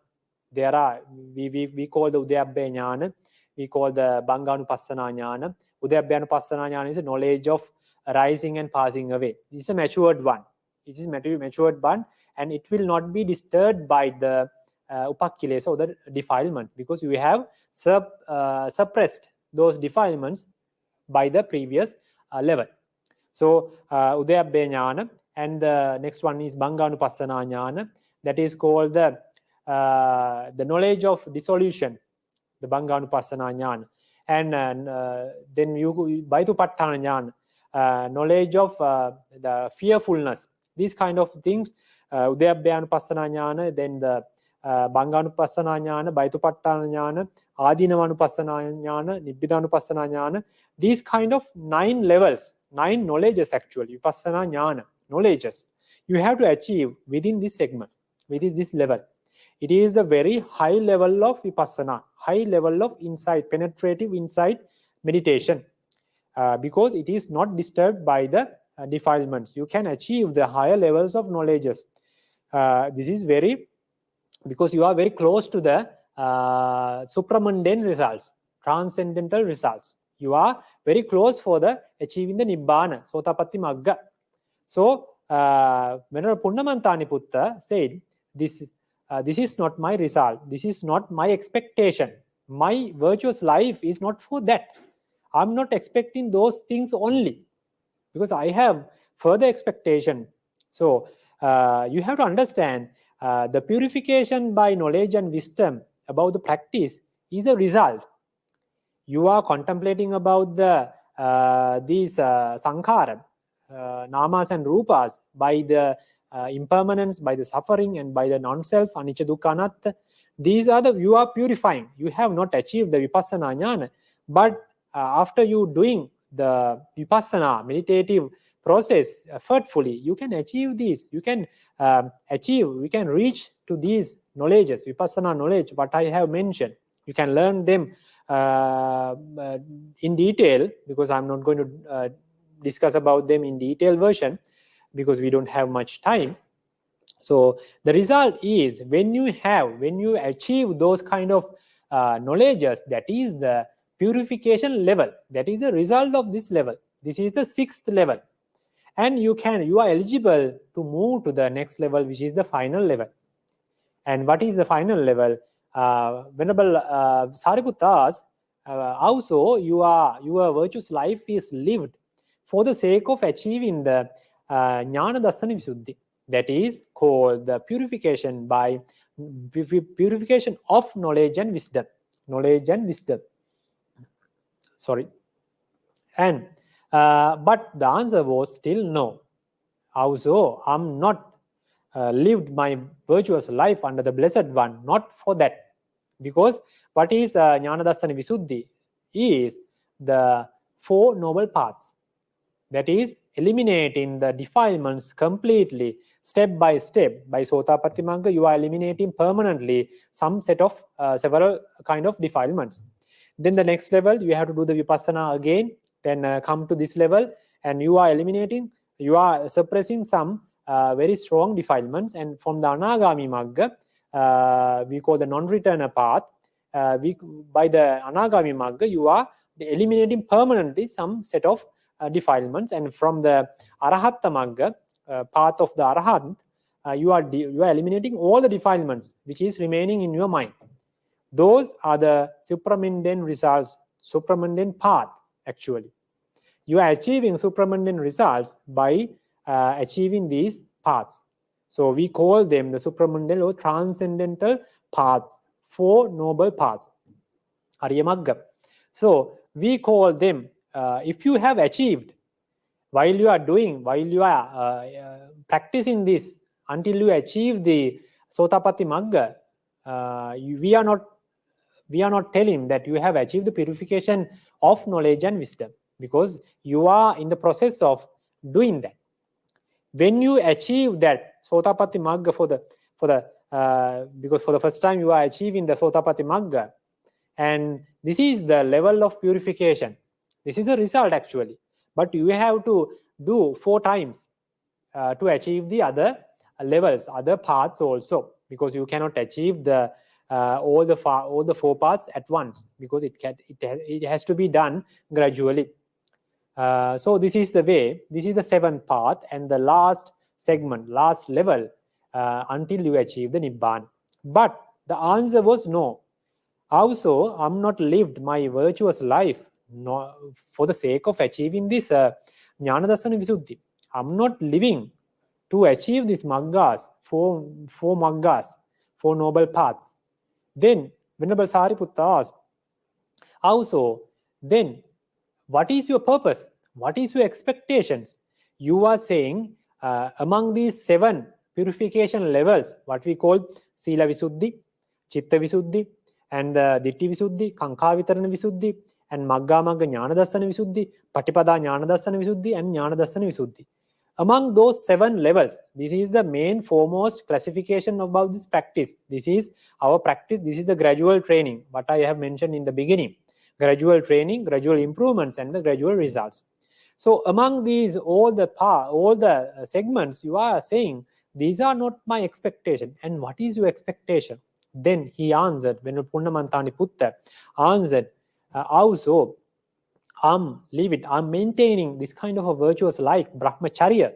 A: There are, we call the Udayabbe Jnana, we call the Bhanganupassana Jnana. Udayabbanupassana Jnana is a knowledge of arising and passing away. This is a matured one. This is matured one, and it will not be disturbed by the upakkilesa or the defilement, because we have suppressed those defilements by the previous level. So Udayabbe Jnana, and the next one is Bhanganupassana Jnana. That is called the knowledge of dissolution, the Bhanganupassana Jnana. And then you Vaitupattana Jnana, knowledge of the fearfulness. These kind of things, Udayabbe Anupassana Jnana, then the Bhanganupassana jnana, Baitupattana jnana, Adinavanupassana jnana, Nibbidanupassana jnana. These kind of 9 levels, 9 knowledges actually, Vipassana jnana, knowledges, you have to achieve within this segment, within this level. It is a very high level of Vipassana, high level of insight, penetrative insight meditation, because it is not disturbed by the defilements. You can achieve the higher levels of knowledges. This is very, because you are very close to the supramundane results, transcendental results. You are very close for the achieving the Nibbana, Sotapatti Magga. So, Venerable Punnamanthaniputta said, this is not my result. This is not my expectation. My virtuous life is not for that. I'm not expecting those things only, because I have further expectation. So, you have to understand the purification by knowledge and wisdom about the practice is a result. You are contemplating about the these sankhara, namas and rupas, by the impermanence, by the suffering, and by the non-self, anicca dukkha anatta. These are the, you are purifying. You have not achieved the vipassana jnana, but after you doing the vipassana meditative process effortfully, you can achieve these. You can we can reach to these knowledges, vipassana knowledge, what I have mentioned. You can learn them in detail, because I'm not going to discuss about them in detail version, because we don't have much time. So the result is, when you achieve those kind of knowledges, that is the purification level. That is the result of this level. This is the 6th level. And you are eligible to move to the next level, which is the final level. And what is the final level? Venerable Sariputta asks, also your virtuous life is lived for the sake of achieving the Jnana Dassana Visuddhi. That is called the purification by purification of knowledge and wisdom. Knowledge and wisdom. Sorry. And but the answer was still no. Also, I'm not lived my virtuous life under the Blessed One, not for that. Because what is Jnana Dassana Visuddhi is the 4 noble paths. That is eliminating the defilements completely, step by step. By Sotapatti Magga, you are eliminating permanently some set of several kind of defilements. Then the next level, you have to do the Vipassana again, then come to this level, and you are eliminating, you are suppressing some very strong defilements. And from the Anagami Magga, we call the non-returner path, by the Anagami Magga, you are eliminating permanently some set of defilements. And from the Arahatta Magga, path of the Arahant, you are eliminating all the defilements which is remaining in your mind. Those are the supramundane results, supramundane path actually. You are achieving supramundane results by achieving these paths. So we call them the supramundane or transcendental paths, 4 noble paths, Arya Magga. So we call them, if you have achieved, while you are practicing this until you achieve the Sotapatti Magga, we are not telling that you have achieved the purification of knowledge and wisdom, because you are in the process of doing that. When you achieve that Sotapatti Magga because for the first time you are achieving the Sotapatti Magga, and this is the level of purification. This is the result actually, but you have to do 4 times to achieve the other levels, other paths also, because you cannot achieve the all the 4 paths at once, because it has to be done gradually. So this is the way. This is the 7th path and the last segment, last level, until you achieve the Nibbana. But the answer was no. Also, I'm not lived my virtuous life for the sake of achieving this Jnana Dassana Visuddhi. I'm not living to achieve these Maggas, 4 Maggas, 4 noble paths. Then Venerable Sariputta asked, also, then what is your purpose? What is your expectations? You are saying among these 7 purification levels, what we call Sila Visuddhi, Chitta Visuddhi, and Ditti Visuddhi, Kankha Vitarana Visuddhi, and Magga Magga Jnana Dassana Visuddhi, Patipada Jnana Dassana Visuddhi, and Jnana Dassana Visuddhi. Among those 7 levels, this is the main foremost classification about this practice. This is our practice. This is the gradual training, what I have mentioned in the beginning. Gradual training, gradual improvements, and the gradual results. So among these, all the segments, you are saying, these are not my expectation. And what is your expectation? Then he answered, when Punnamantani Putta answered, also, I'm maintaining this kind of a virtuous life, brahmacharya,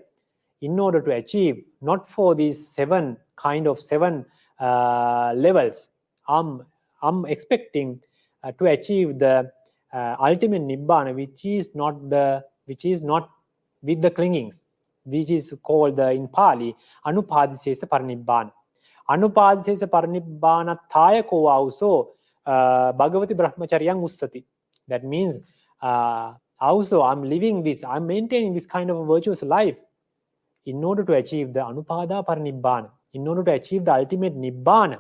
A: in order to achieve, not for these 7 levels. I'm expecting to achieve the ultimate nibbana, which is not with the clingings, which is called in Pali anupadisesa parinibbana. Anupadisesa parinibbana thaya ko also bhagavati brahmacharyang ussati. That means also I'm maintaining this kind of a virtuous life in order to achieve the anupada parinibbana, in order to achieve the ultimate nibbana,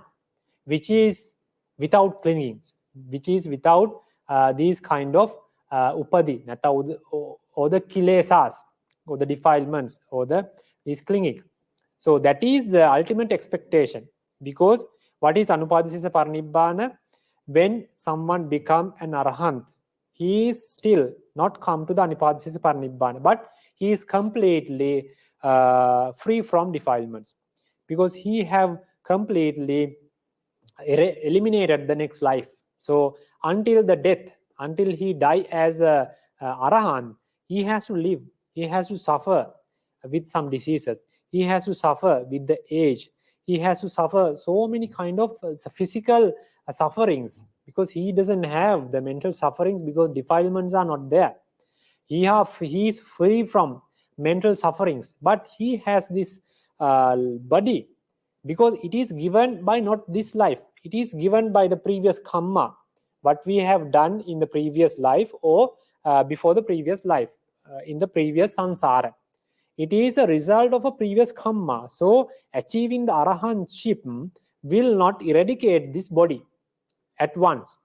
A: which is without clingings, which is without these kind of upadi, or the kilesas, or the defilements, or these clinging. So that is the ultimate expectation. Because what is anupadisesa parinibbana? When someone become an arahant, he is still not come to the anupadisesa parinibbana, but he is completely free from defilements, because he have completely eliminated the next life. So until the death, until he die as a arahant, he has to live, he has to suffer with some diseases, he has to suffer with the age, he has to suffer so many kind of physical sufferings, because he doesn't have the mental sufferings, because defilements are not there. He is free from mental sufferings, but he has this body, because it is given by not this life, it is given by the previous karma, what we have done in the previous life, or before the previous life, in the previous samsara. It is a result of a previous karma. So achieving the arahantship will not eradicate this body at once.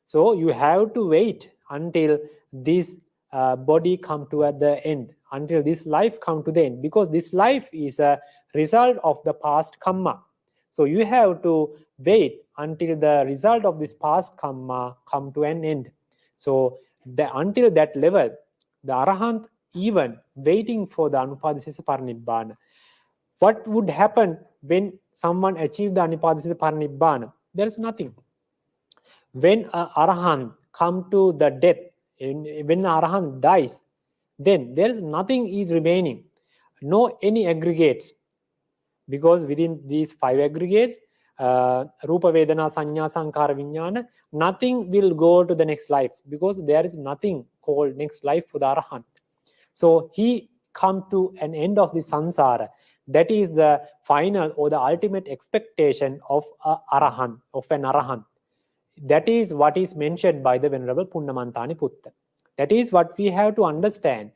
A: So you have to wait until this body come to the end, until this life come to the end, because this life is a result of the past karma. So you have to wait until the result of this past karma come to an end. So until that level, the arahant even waiting for the anupadisesa parinibbana. What would happen when someone achieved the anupadisesa parinibbana? There is nothing. When an arahant come to the death, when an arahant dies, then there is nothing is remaining, no any aggregates, because within these 5 aggregates, rupa vedana sanya sankara vijnana, nothing will go to the next life, because there is nothing called next life for the arahant. So he come to an end of the samsara. That is the final or the ultimate expectation of an arahant. That is what is mentioned by the Venerable Punnamantani Putta. That is what we have to understand.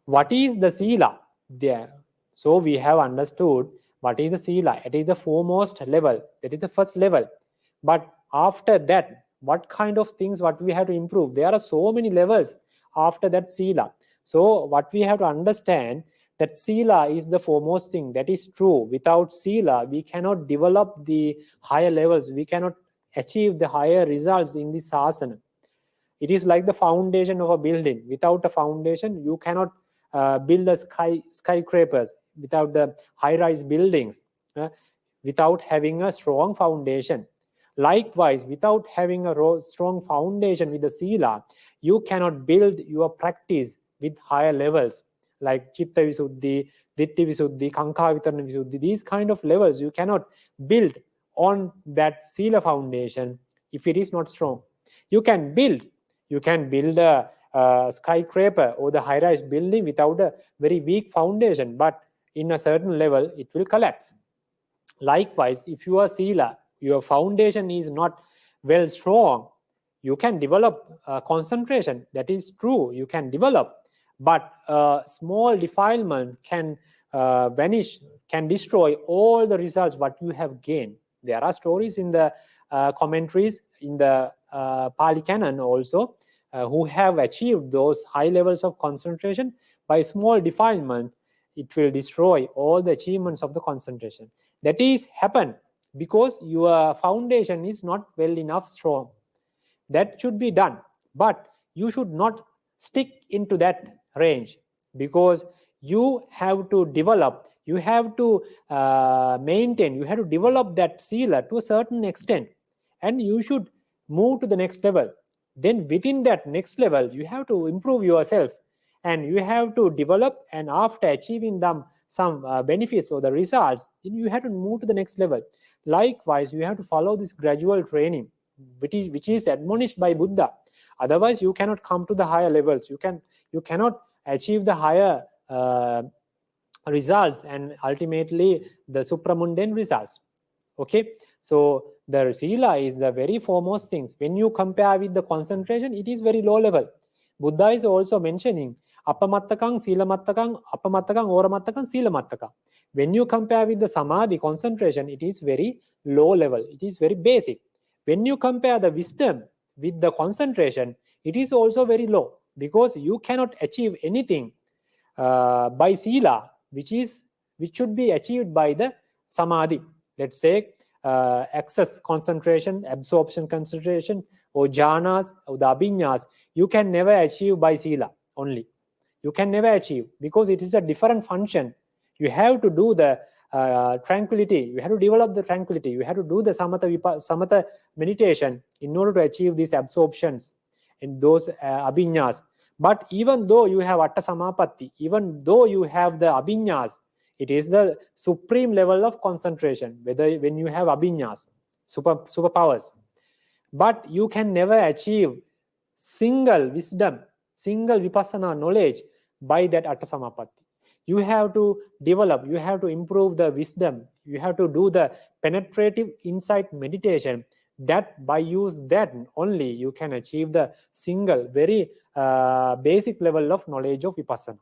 A: What is the sila there? So we have understood what is the sila. It is the foremost level. That is the first level. But after that, what kind of things what we have to improve? There are so many levels after that sila. So what we have to understand, that sila is the foremost thing. That is true. Without sila, we cannot develop the higher levels. We cannot achieve the higher results in this asana. It is like the foundation of a building. Without a foundation, you cannot build a skyscrapers, without the high-rise buildings, without having a strong foundation. Likewise, without having a strong foundation with the sila, you cannot build your practice with higher levels, like Chitta Visuddhi, Ditti Visuddhi, Kankha Vitarana Visuddhi. These kind of levels you cannot build on that sila foundation if it is not strong. You can build a skyscraper or the high-rise building without a very weak foundation, but in a certain level it will collapse. Likewise, if your sila, your foundation is not well strong, you can develop concentration. That is true, you can develop, but small defilement can vanish, can destroy all the results what you have gained. There are stories in the commentaries in the Pali Canon also who have achieved those high levels of concentration by small defilement. It will destroy all the achievements of the concentration. That is happen because your foundation is not well enough strong. That should be done, but you should not stick into that range, because you have to develop, you have to maintain, you have to develop that sila to a certain extent, and you should move to the next level. Then within that next level, you have to improve yourself, and you have to develop, and after achieving them some benefits or the results, then you have to move to the next level. Likewise, you have to follow this gradual training which is admonished by Buddha. Otherwise, you cannot come to the higher levels. You cannot achieve the higher results, and ultimately the supramundane results. Okay, so the sila is the very foremost things. When you compare with the concentration, it is very low level. Buddha is also mentioning apamatakang, silamatakang, apamatakang, oramatakang, silamatakang. When you compare with the samadhi concentration, it is very low level. It is very basic. When you compare the wisdom with the concentration, it is also very low, because you cannot achieve anything by sila, which should be achieved by the samadhi. Let's say access concentration, absorption concentration, or jhanas, or the abhinyas, you can never achieve by sila only. You can never achieve, because it is a different function. You have to do the tranquility, you have to develop the tranquility, you have to do the samatha meditation in order to achieve these absorptions in those abhinyas. But even though you have atta samapatti, even though you have the abhinyas, it is the supreme level of concentration, when you have abhinyas, superpowers. But you can never achieve single wisdom, single vipassana knowledge by that atta samapatti. You have to develop, you have to improve the wisdom, you have to do the penetrative insight meditation. That by use that only you can achieve the single, very basic level of knowledge of vipassana.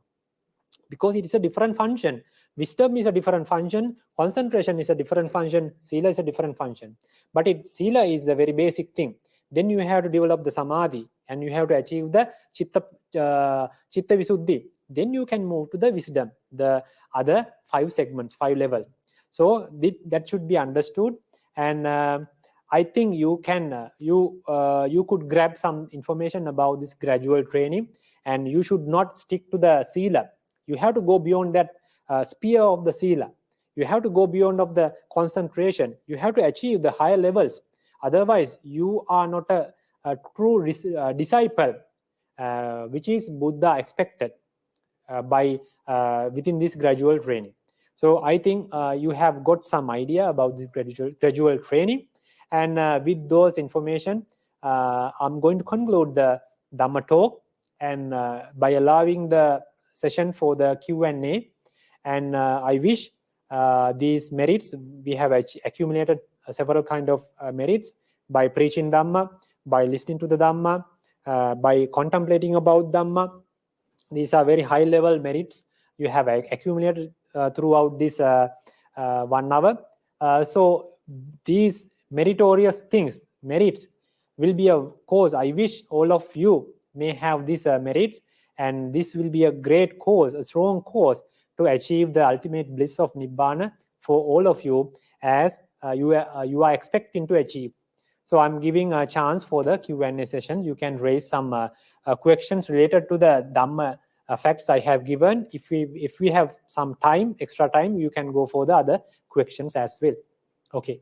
A: Because it is a different function. Wisdom is a different function, concentration is a different function, sila is a different function. But sila is a very basic thing. Then you have to develop the samadhi, and you have to achieve the chitta visuddhi. Then you can move to the wisdom, the other 5 segments, 5 levels. So that should be understood, and I think you can you could grab some information about this gradual training, and you should not stick to the sila. You have to go beyond that sphere of the sila. You have to go beyond of the concentration. You have to achieve the higher levels. Otherwise, you are not a true disciple, which is Buddha expected by within this gradual training. So I think you have got some idea about this gradual training, and with those information, I'm going to conclude the Dhamma talk, and by allowing the session for the Q&A. And I wish these merits, we have accumulated several kind of merits by preaching Dhamma, by listening to the Dhamma, by contemplating about Dhamma. These are very high level merits you have accumulated throughout this 1 hour. So these meritorious things, merits, will be a cause. I wish all of you may have these merits, and this will be a great cause, a strong cause to achieve the ultimate bliss of Nibbana for all of you, as you are expecting to achieve. So I'm giving a chance for the Q&A session. You can raise some questions related to the Dhamma facts I have given. If we have some time, extra time, you can go for the other questions as well. Okay.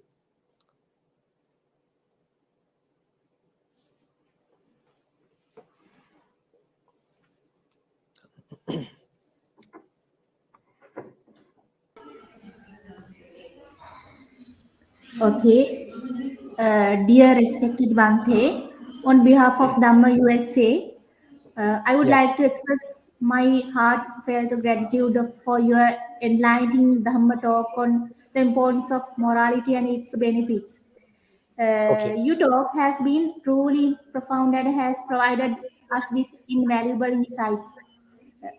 B: Okay. Dear respected Bhante, on behalf of Dhamma USA, I would like to express my heartfelt gratitude for your enlightening Dhamma talk on the importance of morality and its benefits. Your talk has been truly profound and has provided us with invaluable insights.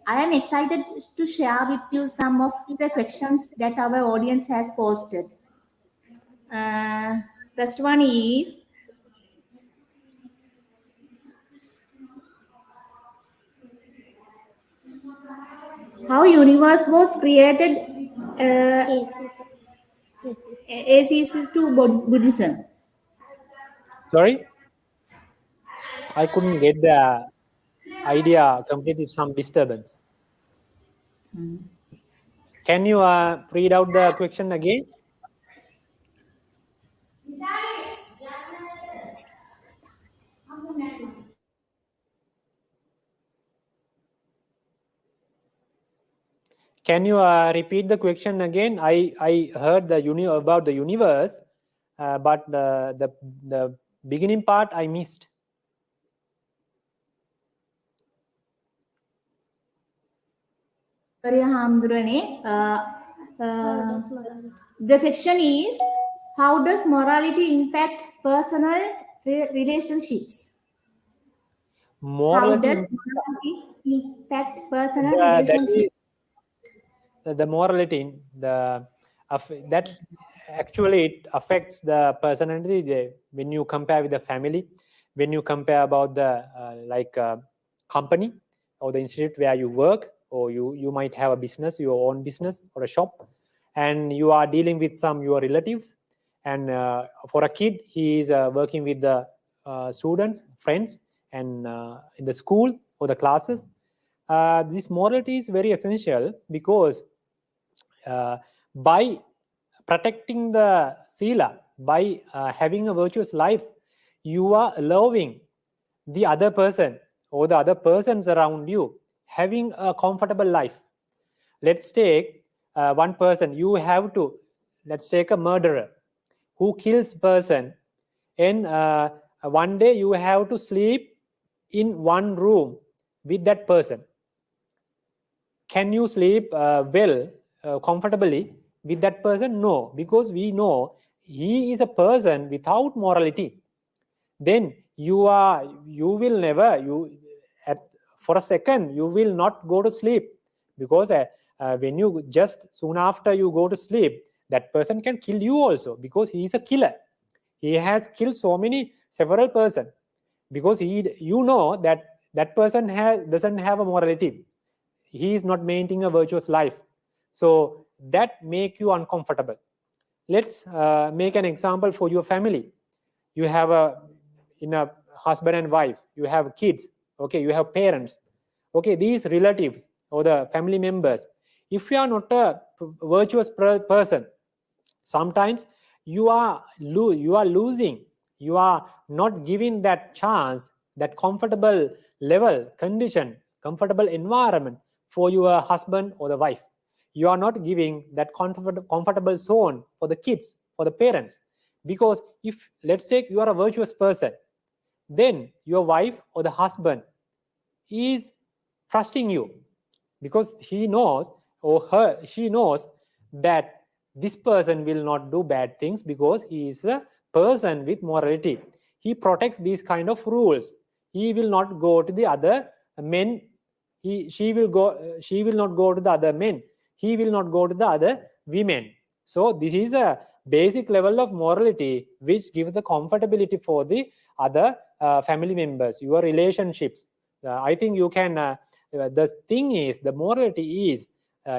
B: I am excited to share with you some of the questions that our audience has posted. First one is, how universe was created ACC to Buddhism.
A: Sorry, I couldn't get the idea completely. Some disturbance. Can you read out the question again? Can you repeat the question again? I heard about the universe, but the beginning part I missed.
B: The question is, how does morality impact personal relationships? How does morality impact personal
A: That
B: relationships?
A: is the morality. That actually it affects the personality. When you compare with the family, when you compare about the company or the institute where you work, or you might have a business, your own business or a shop, and you are dealing with your relatives. And for a kid, he is working with the students, friends, and in the school or the classes. This morality is very essential, because by protecting the sila, by having a virtuous life, you are allowing the other person or the other persons around you having a comfortable life. Let's take one person. Let's take a murderer who kills person, and one day you have to sleep in one room with that person. Can you sleep comfortably with that person? No, because we know he is a person without morality. Then for a second you will not go to sleep, because when you just soon after you go to sleep, that person can kill you also, because he is a killer. He has killed several persons, because you know that person doesn't have a morality. He is not maintaining a virtuous life. So that make you uncomfortable. Let's make an example for your family. You have a husband and wife, you have kids, okay, you have parents, okay, these relatives or the family members. If you are not a virtuous person, sometimes you are losing, you are not giving that chance, that comfortable level, condition, comfortable environment for your husband or the wife. You are not giving that comfortable zone for the kids, for the parents. Because if, let's say, you are a virtuous person, then your wife or the husband is trusting you, because he knows, or she knows, that this person will not do bad things, because he is a person with morality. He protects these kind of rules. He will not go to the other men. She will not go to the other men. He will not go to the other women. So this is a basic level of morality which gives the comfortability for the other family members, your relationships. I think you can the thing is, the morality is,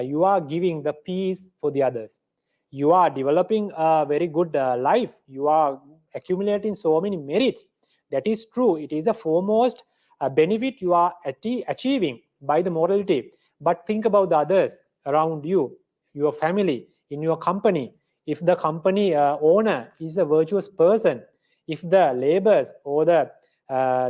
A: you are giving the peace for the others. You are developing a very good life. You are accumulating so many merits. That is true. It is the foremost benefit you are achieving by the morality. But think about the others around you, your family, in your company. If the company owner is a virtuous person, if the laborers or the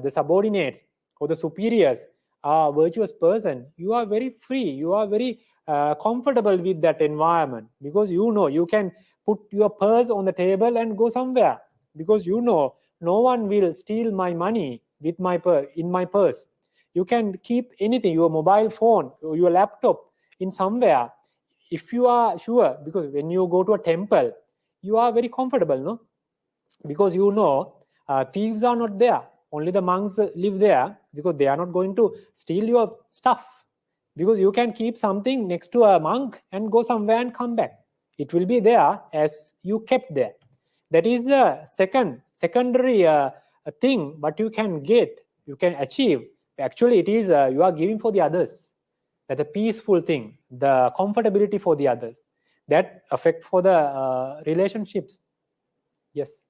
A: subordinates or the superiors are a virtuous person, you are very free. You are very comfortable with that environment, because you know you can put your purse on the table and go somewhere, because you know no one will steal my money with in my purse. You can keep anything, your mobile phone or your laptop, in somewhere, if you are sure. Because when you go to a temple, you are very comfortable, no? Because you know thieves are not there. Only the monks live there, because they are not going to steal your stuff. Because you can keep something next to a monk and go somewhere and come back. It will be there as you kept there. That is the secondary thing what you can get, you can achieve. Actually, it is you are giving for the others. That the peaceful thing, the comfortability for the others, that affect for the relationships. Yes.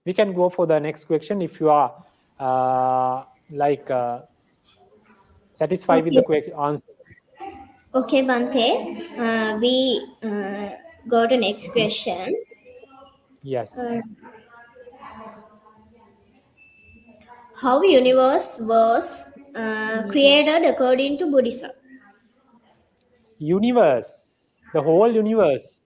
A: We can go for the next question if you are satisfied with the answer.
C: Okay, Bante. We go to next question.
A: Yes.
C: How universe was created according to Buddhism?
A: Universe, the whole universe.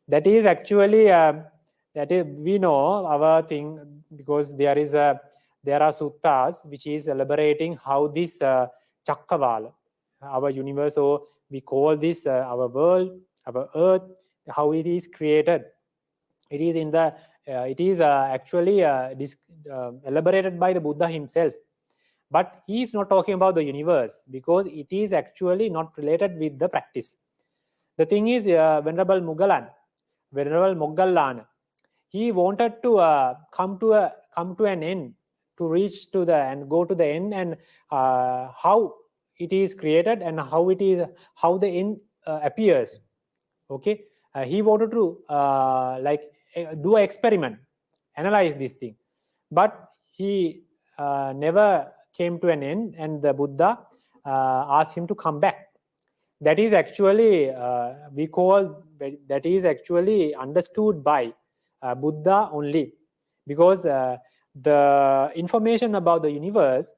A: That is actually that is, we know our thing, because there are suttas which is elaborating how this Chakkavala, our universe, or we call this our world, our earth, how it is created. It is in the actually elaborated by the Buddha himself. But he is not talking about the universe, because it is actually not related with the practice. The thing is, Venerable Moggallana, he wanted to come to an end, to reach to the and go to the end, and how it is created and how the end appears. Okay, he wanted to do an experiment, analyze this thing, but he never came to an end, and the Buddha asked him to come back. That is actually that is actually understood by Buddha only, because the information about the universe,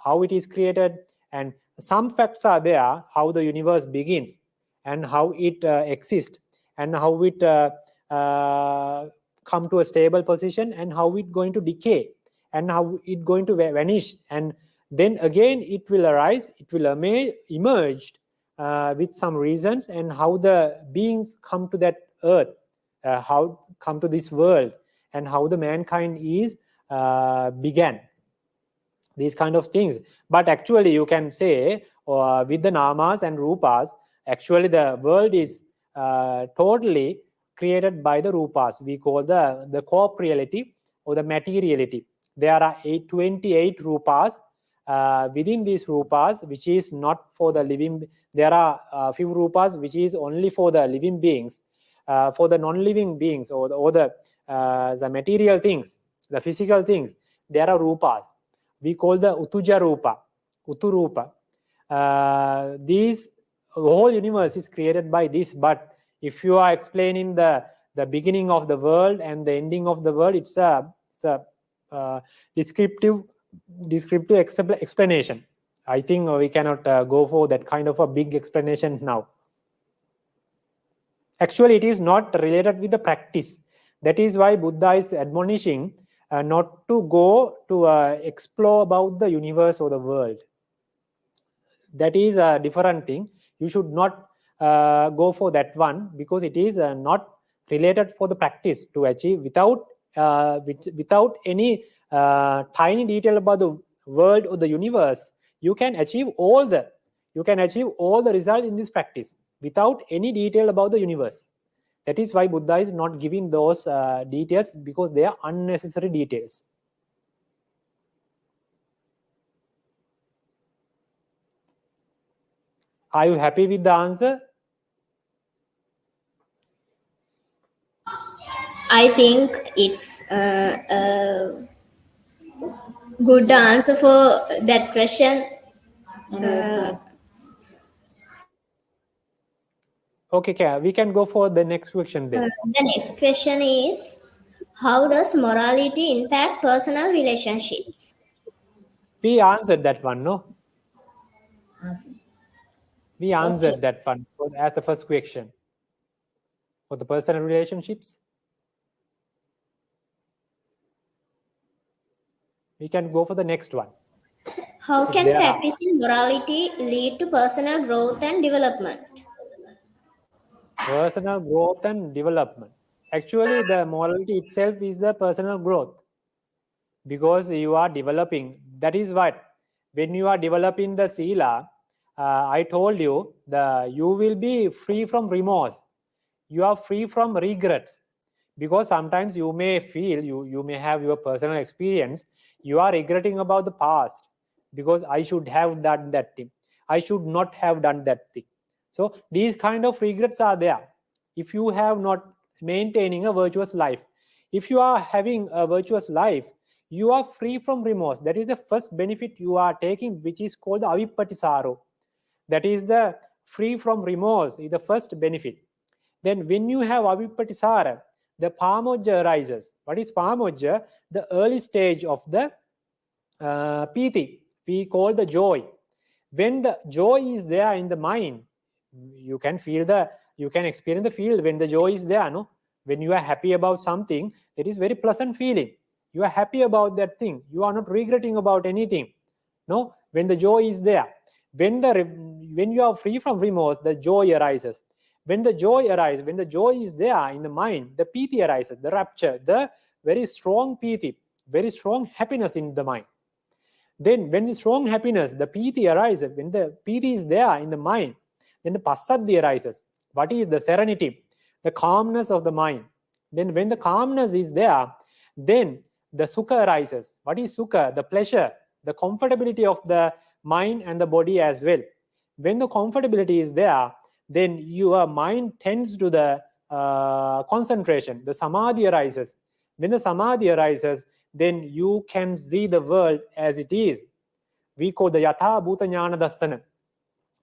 A: how it is created, and some facts are there, how the universe begins and how it exists, and how it come to a stable position, and how it going to decay, and how it going to vanish, and then again it will arise, it will emerge with some reasons, and how the beings come to that earth, how come to this world, and how the mankind is began. These kind of things. But actually you can say with the namas and rupas, actually the world is totally created by the rupas. We call the corporeality or the materiality. There are 28 rupas. Within these rupas, which is not for the living, there are a few rupas which is only for the living beings. For the non-living beings, or the material things, the physical things, there are rupas. We call the Utuja Rupa, Uturupa. These whole universe is created by this. But if you are explaining the beginning of the world and the ending of the world, it's a descriptive explanation. I think we cannot go for that kind of a big explanation now. Actually, it is not related with the practice. That is why Buddha is admonishing not to go to explore about the universe or the world. That is a different thing. You should not go for that one, because it is not related for the practice to achieve without any tiny detail about the world or the universe. You can achieve all the result in this practice without any detail about the universe. That is why Buddha is not giving those details, because they are unnecessary details. Are you happy with the answer?
C: I think it's a good answer for that question.
A: Okay, we can go for the next question then.
C: The next question is, how does morality impact personal relationships?
A: We answered that one, no? We answered that one as the first question. For the personal relationships, we can go for the next one.
C: How can practicing morality lead to personal growth and development?
A: Personal growth and development. Actually, the morality itself is the personal growth, because you are developing. That is what, when you are developing the sila, I told you, you will be free from remorse. You are free from regrets. Because sometimes you may feel, you may have your personal experience, you are regretting about the past, because I should have done that thing, I should not have done that thing. So these kind of regrets are there if you have not maintaining a virtuous life. If you are having a virtuous life, you are free from remorse. That is the first benefit you are taking, which is called the avippatisaro. That is the free from remorse, is the first benefit. Then when you have avippatisara, the pamojja arises. What is pamojja? The early stage of the piti, we call the joy. When the joy is there in the mind, you can experience the feel when the joy is there, no? When you are happy about something, it is very pleasant feeling. You are happy about that thing. You are not regretting about anything. No, when the joy is there. When you are free from remorse, the joy arises. When the joy arises, when the joy is there in the mind, the piti arises, the rapture, the very strong piti, very strong happiness in the mind. Then when the strong happiness, the piti arises, when the piti is there in the mind, then the passaddhi arises. What is the serenity? The calmness of the mind. Then when the calmness is there, then the sukha arises. What is sukha? The pleasure, the comfortability of the mind and the body as well. When the comfortability is there, then your mind tends to the concentration. The samadhi arises. When the samadhi arises, then you can see the world as it is. We call the yatha bhuta jnana dassana.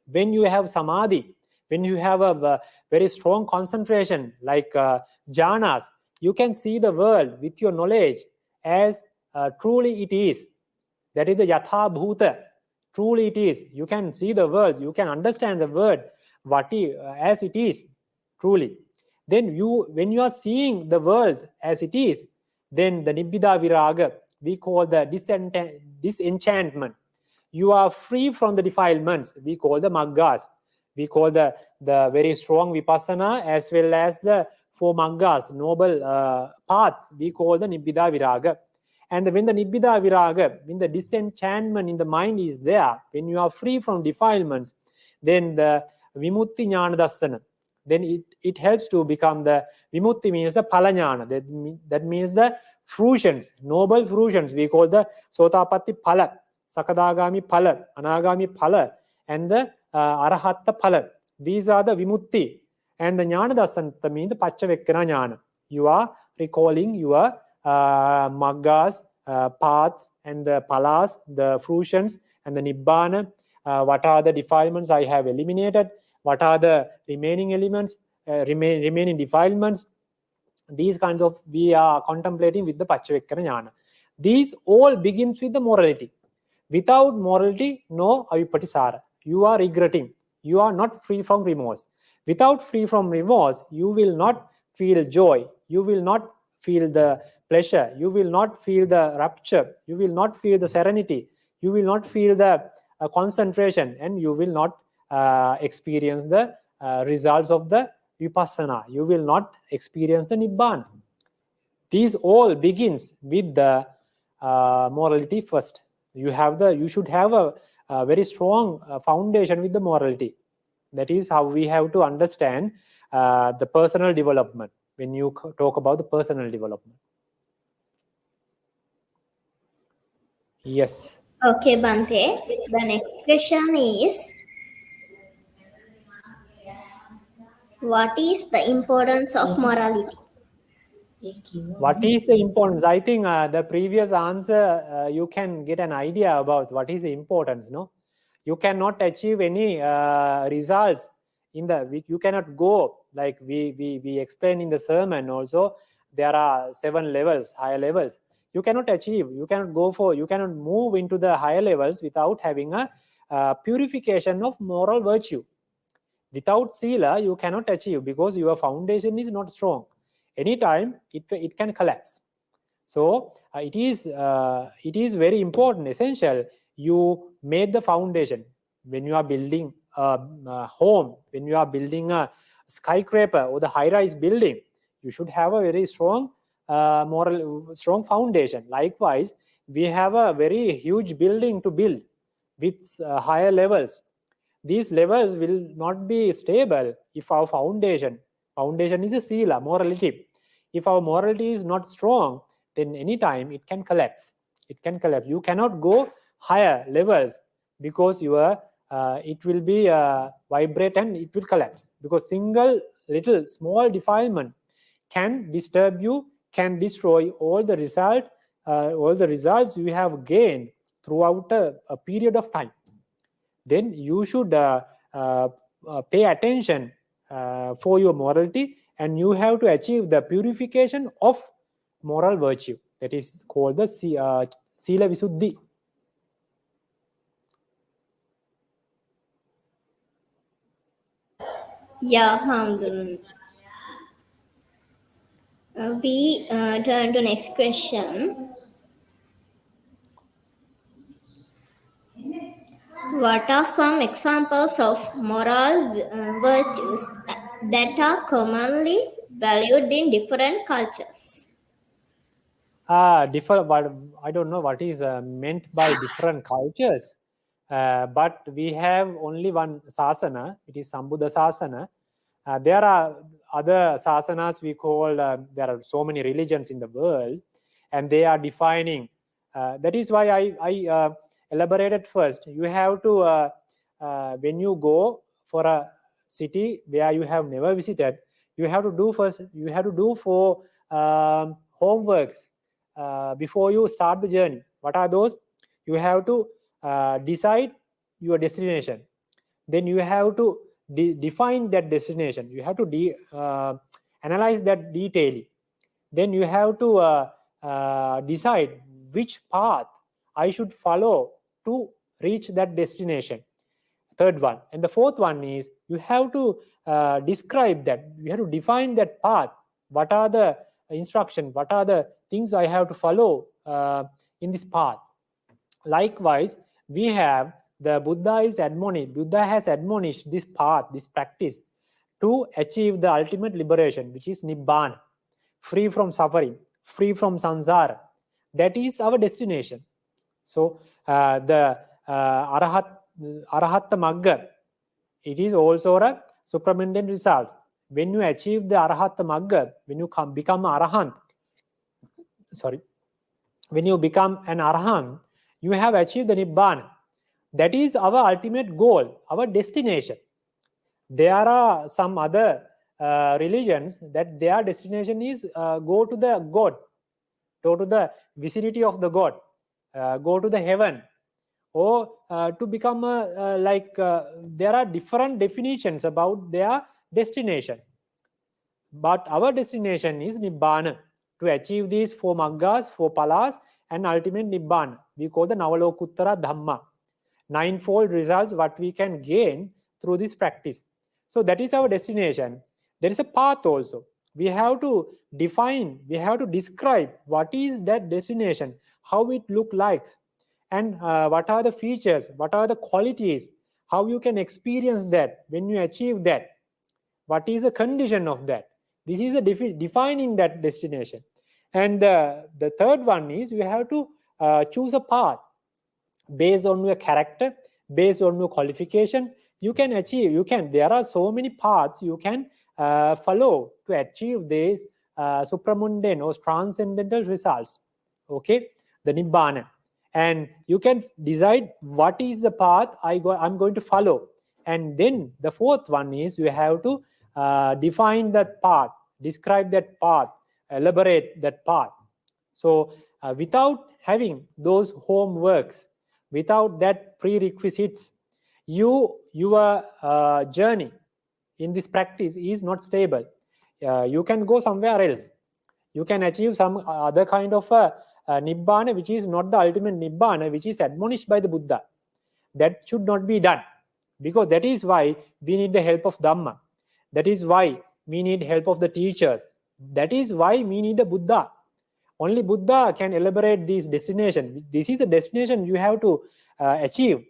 A: When you have samadhi, when you have a very strong concentration like jhanas, you can see the world with your knowledge as truly it is. That is the yatha bhuta. Truly it is. You can see the world, you can understand the world as it is, truly. Then when you are seeing the world as it is, then the nibbida viraga, we call the disenchantment. You are free from the defilements, we call the maggas. We call the very strong vipassana as well as the 4 maggas, noble paths, we call the nibbida viraga. And when the nibbida viraga, when the disenchantment in the mind is there, when you are free from defilements, then the vimutti jnana dassana, then it helps to become the vimutti means the phala jnana. That means the fruitions, noble fruitions. We call the sotapatti phala, sakadagami phala, anagami phala, and the arahatta phala. These are the vimutti. And the jnana dassana means the paccavakkana jnana. You are recalling your maggas, paths, and the palas, the fruitions, and the nibbana. What are the defilements I have eliminated? What are the remaining elements, remaining defilements? These kinds of we are contemplating with the paccavakkana jnana. These all begins with the morality. Without morality, no avippatisara. You are regretting. You are not free from remorse. Without free from remorse, you will not feel joy. You will not feel the pleasure. You will not feel the rapture. You will not feel the serenity. You will not feel the concentration, and you will not experience the results of the vipassana. You will not experience the nibbana. These all begins with the morality first. You should have a very strong foundation with the morality. That is how we have to understand the personal development when you talk about the personal development. Yes.
C: Okay, Bante. The next question is, what is the importance of morality?
A: What is the importance? I think the previous answer, you can get an idea about what is the importance. No, you cannot achieve any results you cannot go like we explained in the sermon. Also, there are 7 levels, higher levels. You cannot achieve. You cannot move into the higher levels without having a purification of moral virtue. Without sila, you cannot achieve because your foundation is not strong. Anytime it can collapse. So it is very important, essential. You made the foundation when you are building a home, when you are building a skyscraper or the high-rise building. You should have a very strong strong foundation. Likewise, we have a very huge building to build with higher levels. these levels will not be stable if our foundation is a sila, morality. If our morality is not strong, then anytime it can collapse. It can collapse. You cannot go higher levels because it will be vibrate and it will collapse, because single little small defilement can disturb you, can destroy all the results you have gained throughout a period of time. Then you should pay attention for your morality, and you have to achieve the purification of moral virtue. That is called the Sila Visuddhi.
C: Yeah, we turn to next question. What are some examples of moral virtues that are commonly valued in different cultures?
A: I don't know what is meant by different cultures, but we have only one sasana. It is Sambuddha sasana. There are other sasanas we call, there are so many religions in the world, and they are defining. That is why I elaborated first. You have to, when you go for a city where you have never visited, you have to do first, you have to do for homeworks before you start the journey. What are those? You have to decide your destination. Then you have to define that destination. You have to analyze that detailing. Then you have to decide which path I should follow to reach that destination. Third one. And the fourth one is you have to describe that. You have to define that path. What are the instructions? What are the things I have to follow in this path? Likewise, we have the Buddha has admonished this path, this practice, to achieve the ultimate liberation, which is Nibbana, free from suffering, free from samsara. That is our destination. So the Arahatta Magga, it is also a supramental result. When you achieve the Arahatta Magga, when you become Arahant, when you become an Arahant, you have achieved the Nibbana. That is our ultimate goal, our destination. There are some other religions that their destination is go to the God, go to the vicinity of the God, go to the heaven, or to become there are different definitions about their destination. But our destination is Nibbana, to achieve these 4 Maggas, 4 Palas, and ultimate Nibbana. We call the Navalokuttara Dhamma. 9-fold results what we can gain through this practice. So that is our destination. There is a path also. We have to define, we have to describe what is that destination, how it look like, and what are the features, what are the qualities, how you can experience that when you achieve that, what is the condition of that. This is the defining that destination. And the third one is you have to choose a path based on your character, based on your qualification. You can achieve, there are so many paths you can follow to achieve these supramundane or transcendental results. Okay, the Nibbana. And you can decide what is the path I'm going to follow. And then the fourth one is you have to define that path, describe that path, elaborate that path. So without having those homeworks, without that prerequisites, your journey in this practice is not stable. You can go somewhere else. You can achieve some other kind of Nibbana, which is not the ultimate Nibbana, which is admonished by the Buddha. That should not be done, because that is why we need the help of Dhamma. That is why we need help of the teachers. That is why we need a Buddha. Only Buddha can elaborate this destination. This is the destination you have to achieve.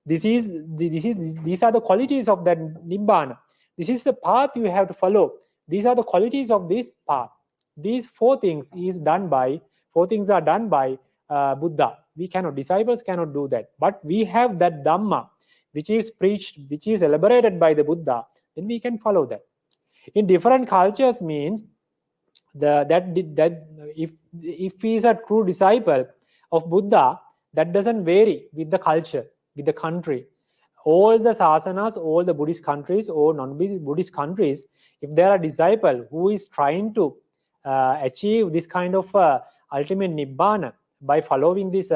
A: These are the qualities of that Nibbana. This is the path you have to follow. These are the qualities of this path. These 4 things are done by Buddha. Disciples cannot do that. But we have that Dhamma. which is preached, which is elaborated by the Buddha, then we can follow that. In different cultures means that if he is a true disciple of Buddha, that doesn't vary with the culture, with the country. All the sasanas, all the Buddhist countries or non-Buddhist countries, if there are a disciple who is trying to achieve this kind of ultimate nibbana by following this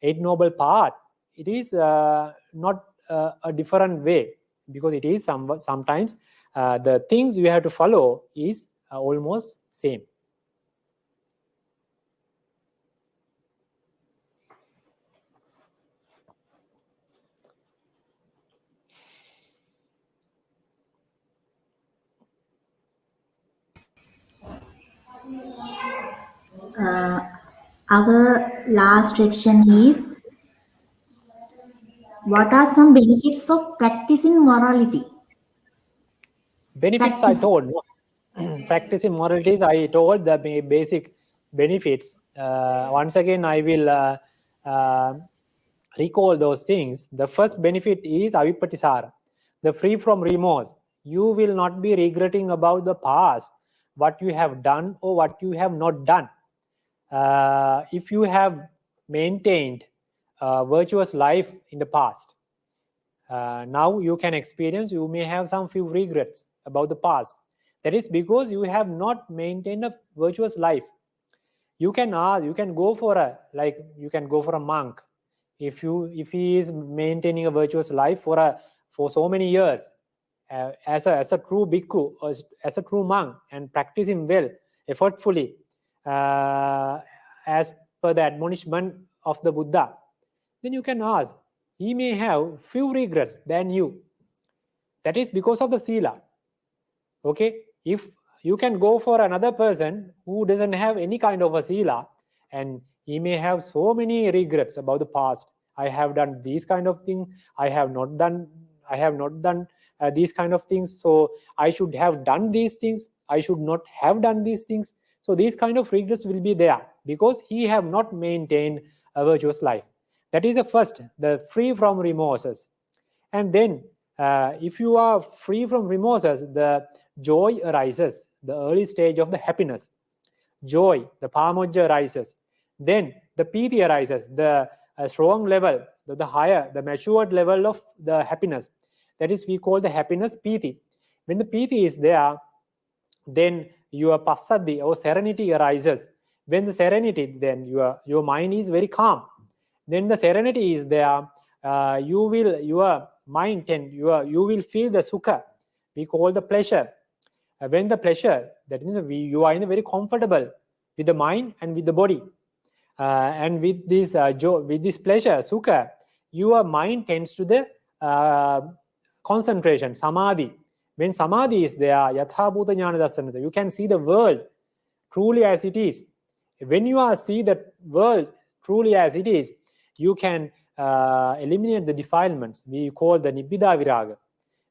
A: Eight Noble Path, it is not a different way, because it is sometimes the things you have to follow is almost same.
B: Our last question is, what are some benefits of practicing morality?
A: Benefits I told. Practicing moralities, I told the basic benefits. Once again, I will recall those things. The first benefit is avipattisara, the free from remorse. You will not be regretting about the past, what you have done or what you have not done. If you have maintained a virtuous life in the past, now you can experience, you may have some few regrets about the past. That is because you have not maintained a virtuous life. You can go for a monk. If he is maintaining a virtuous life for so many years, as a true bhikkhu, as a true monk, and practicing well, effortfully, as per the admonishment of the Buddha, then you can ask, he may have few regrets than you. That is because of the sila. Okay, if you can go for another person who doesn't have any kind of a sila, and he may have so many regrets about the past. I have done these kind of things. I have not done these kind of things. So I should have done these things. I should not have done these things. So these kind of regrets will be there because he have not maintained a virtuous life. That is the first, the free from remorses. And then if you are free from remorses, the joy arises, the early stage of the happiness. Joy, the pamojja arises. Then the piti arises, the strong level, the higher, the matured level of the happiness. That is, we call the happiness piti. When the piti is there, then your passaddhi or serenity arises. When the serenity, then your mind is very calm. Then the serenity is there, your mind and you will feel the sukha. We call the pleasure. When the pleasure, that means you are in a very comfortable with the mind and with the body. And with this with this pleasure, sukha, your mind tends to the concentration, samadhi. When samadhi is there, yatha bhuta jnana dasanata, you can see the world truly as it is. When you are see the world truly as it is, you can eliminate the defilements. We call the nibbida viraga.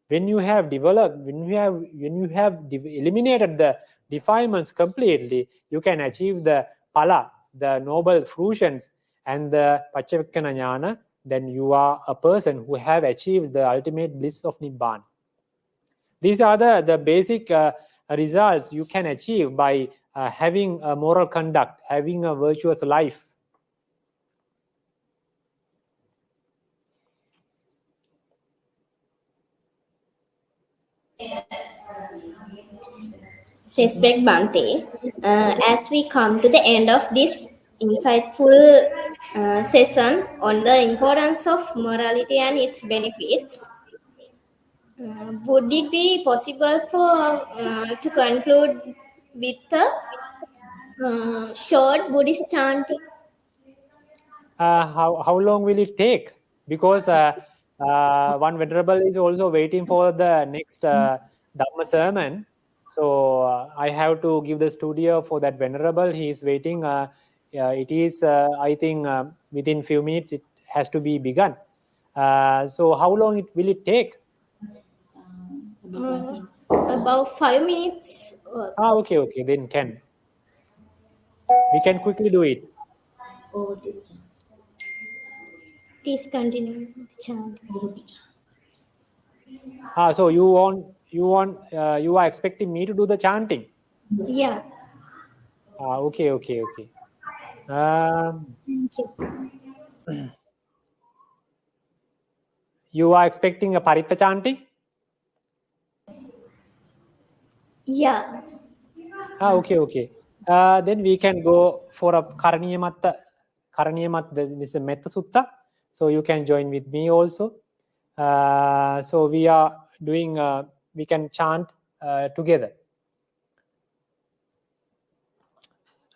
A: When you have developed, when you have eliminated the defilements completely, you can achieve the pala, the noble fruitions, and the paccavakkana jnana. Then you are a person who have achieved the ultimate bliss of nibbana. These are the basic results you can achieve by having a moral conduct, having a virtuous life.
C: Respect Bhante. As we come to the end of this insightful session on the importance of morality and its benefits, would it be possible for to conclude with a short Buddhist chanting?
A: How long will it take? Because one venerable is also waiting for the next Dhamma sermon. So I have to give the studio for that venerable. He is waiting. It is, I think, within few minutes it has to be begun. So how long will it take?
C: About 5 minutes.
A: Okay. Then we can quickly do it.
C: Please continue the chanting.
A: So you are expecting me to do the chanting.
C: Yeah.
A: Okay.
C: Thank you.
A: You are expecting a Paritta chanting?
C: Yeah.
A: Okay. Then we can go for a Karaniya this is a Metta Sutta. So you can join with me also. So we are doing, we can chant together.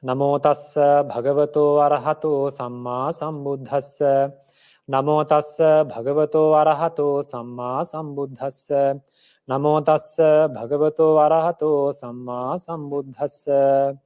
A: Namo tassa bhagavato arahato samma sambuddhassa. Namo tassa bhagavato arahato samma sambuddhassa. Namo tassa bhagavato arahato samma sambuddhassa.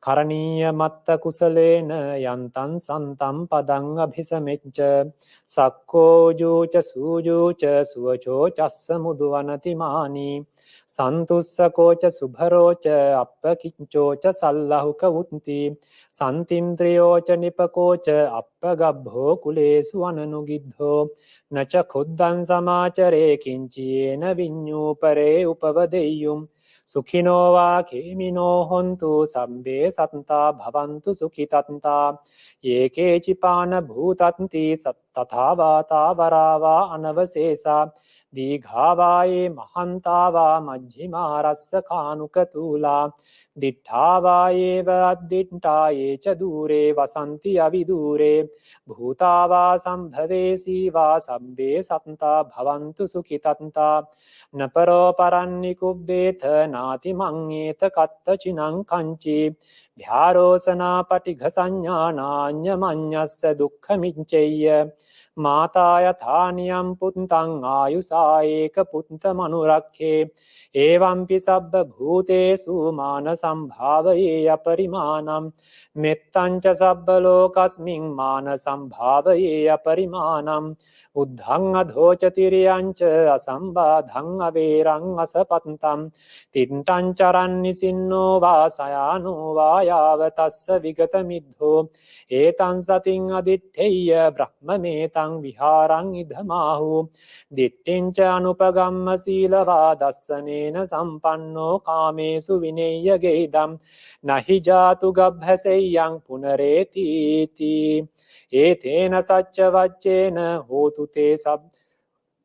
A: Karaniya matta kusalena yantan santam padang abhisamecca. Sakko juca sujuca suvaco chassa muduvanati mani. Santussa koca subharoca appa kincoca sallahuka utti. Santimtriyoca nipakoca appa gabbho kulesu ananugidho. Naca khuddhan samacare kinciena vinyupare upavadeyum. Sukhino va khemino hontu sabbe satta bhavantu sukhitatta. Yeke chipana bhutanti tathavata varava anavasesa. Dighavāye mahantava majjhimarassa khanukatula. Ditthāvāye vaddintāye cha dure vasanti avidure. Bhūtāvā sambhavesi va sabbe satta bhavantu sukhitatta. Naparo parannikubbetha nāti mangeta katta chinang kanchi. Bhyārosana patighasanyānānya manyassa dukkha mincheyya. Mātāya thāniyam puntang āyusāyeka punta manurakhe. Evampi sabba bhūtesu māna sambhāvaye aparimānam. Mettanca sabba lokasming māna sambhāvaye aparimānam. Uddhang adhoca tiriyanca asambādhang averang asapantam. Tintan charanni sinno vāsayano vāyāvatassa vigatamidho. Etan sating aditteya brahmametang viharang idhamahu. Dittinca anupagamma sīlavā dassanena sampanno kāmesu vineya gedam. Nahi jātu gabhaseyang punareti. Etena sacca vaccena hotu te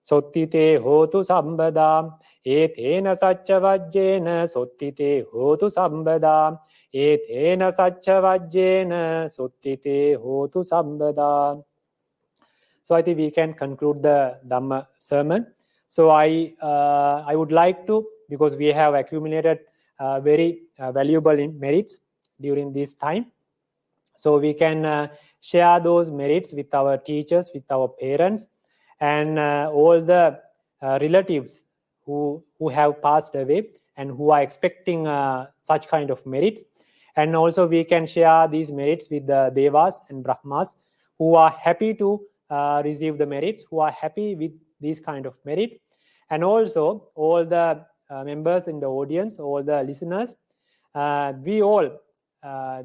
A: sottite hotu sambada. Etena sacca vajjena sottite hotu sambada. Etena sacca vajjena sottite hotu sambada. So I think we can conclude the Dhamma sermon. So I would like to, because we have accumulated very valuable merits during this time. So we can share those merits with our teachers, with our parents, and all the relatives who have passed away and who are expecting such kind of merits. And also we can share these merits with the Devas and Brahmas who are happy to receive the merits, who are happy with this kind of merit. And also all the members in the audience, all the listeners, we all,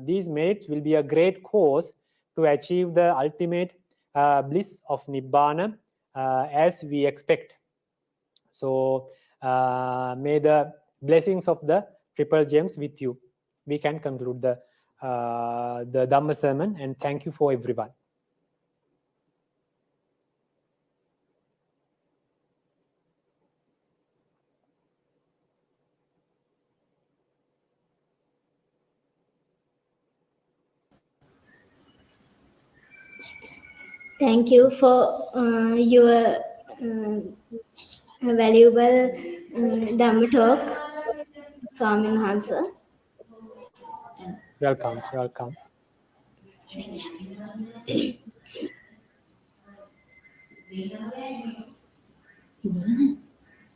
A: these merits will be a great cause to achieve the ultimate bliss of Nibbana as we expect. So may the blessings of the triple gems with you. We can conclude the Dhamma sermon, and thank you for everyone.
C: Thank you for your valuable Dhamma talk, Swamin Hansa.
A: Welcome.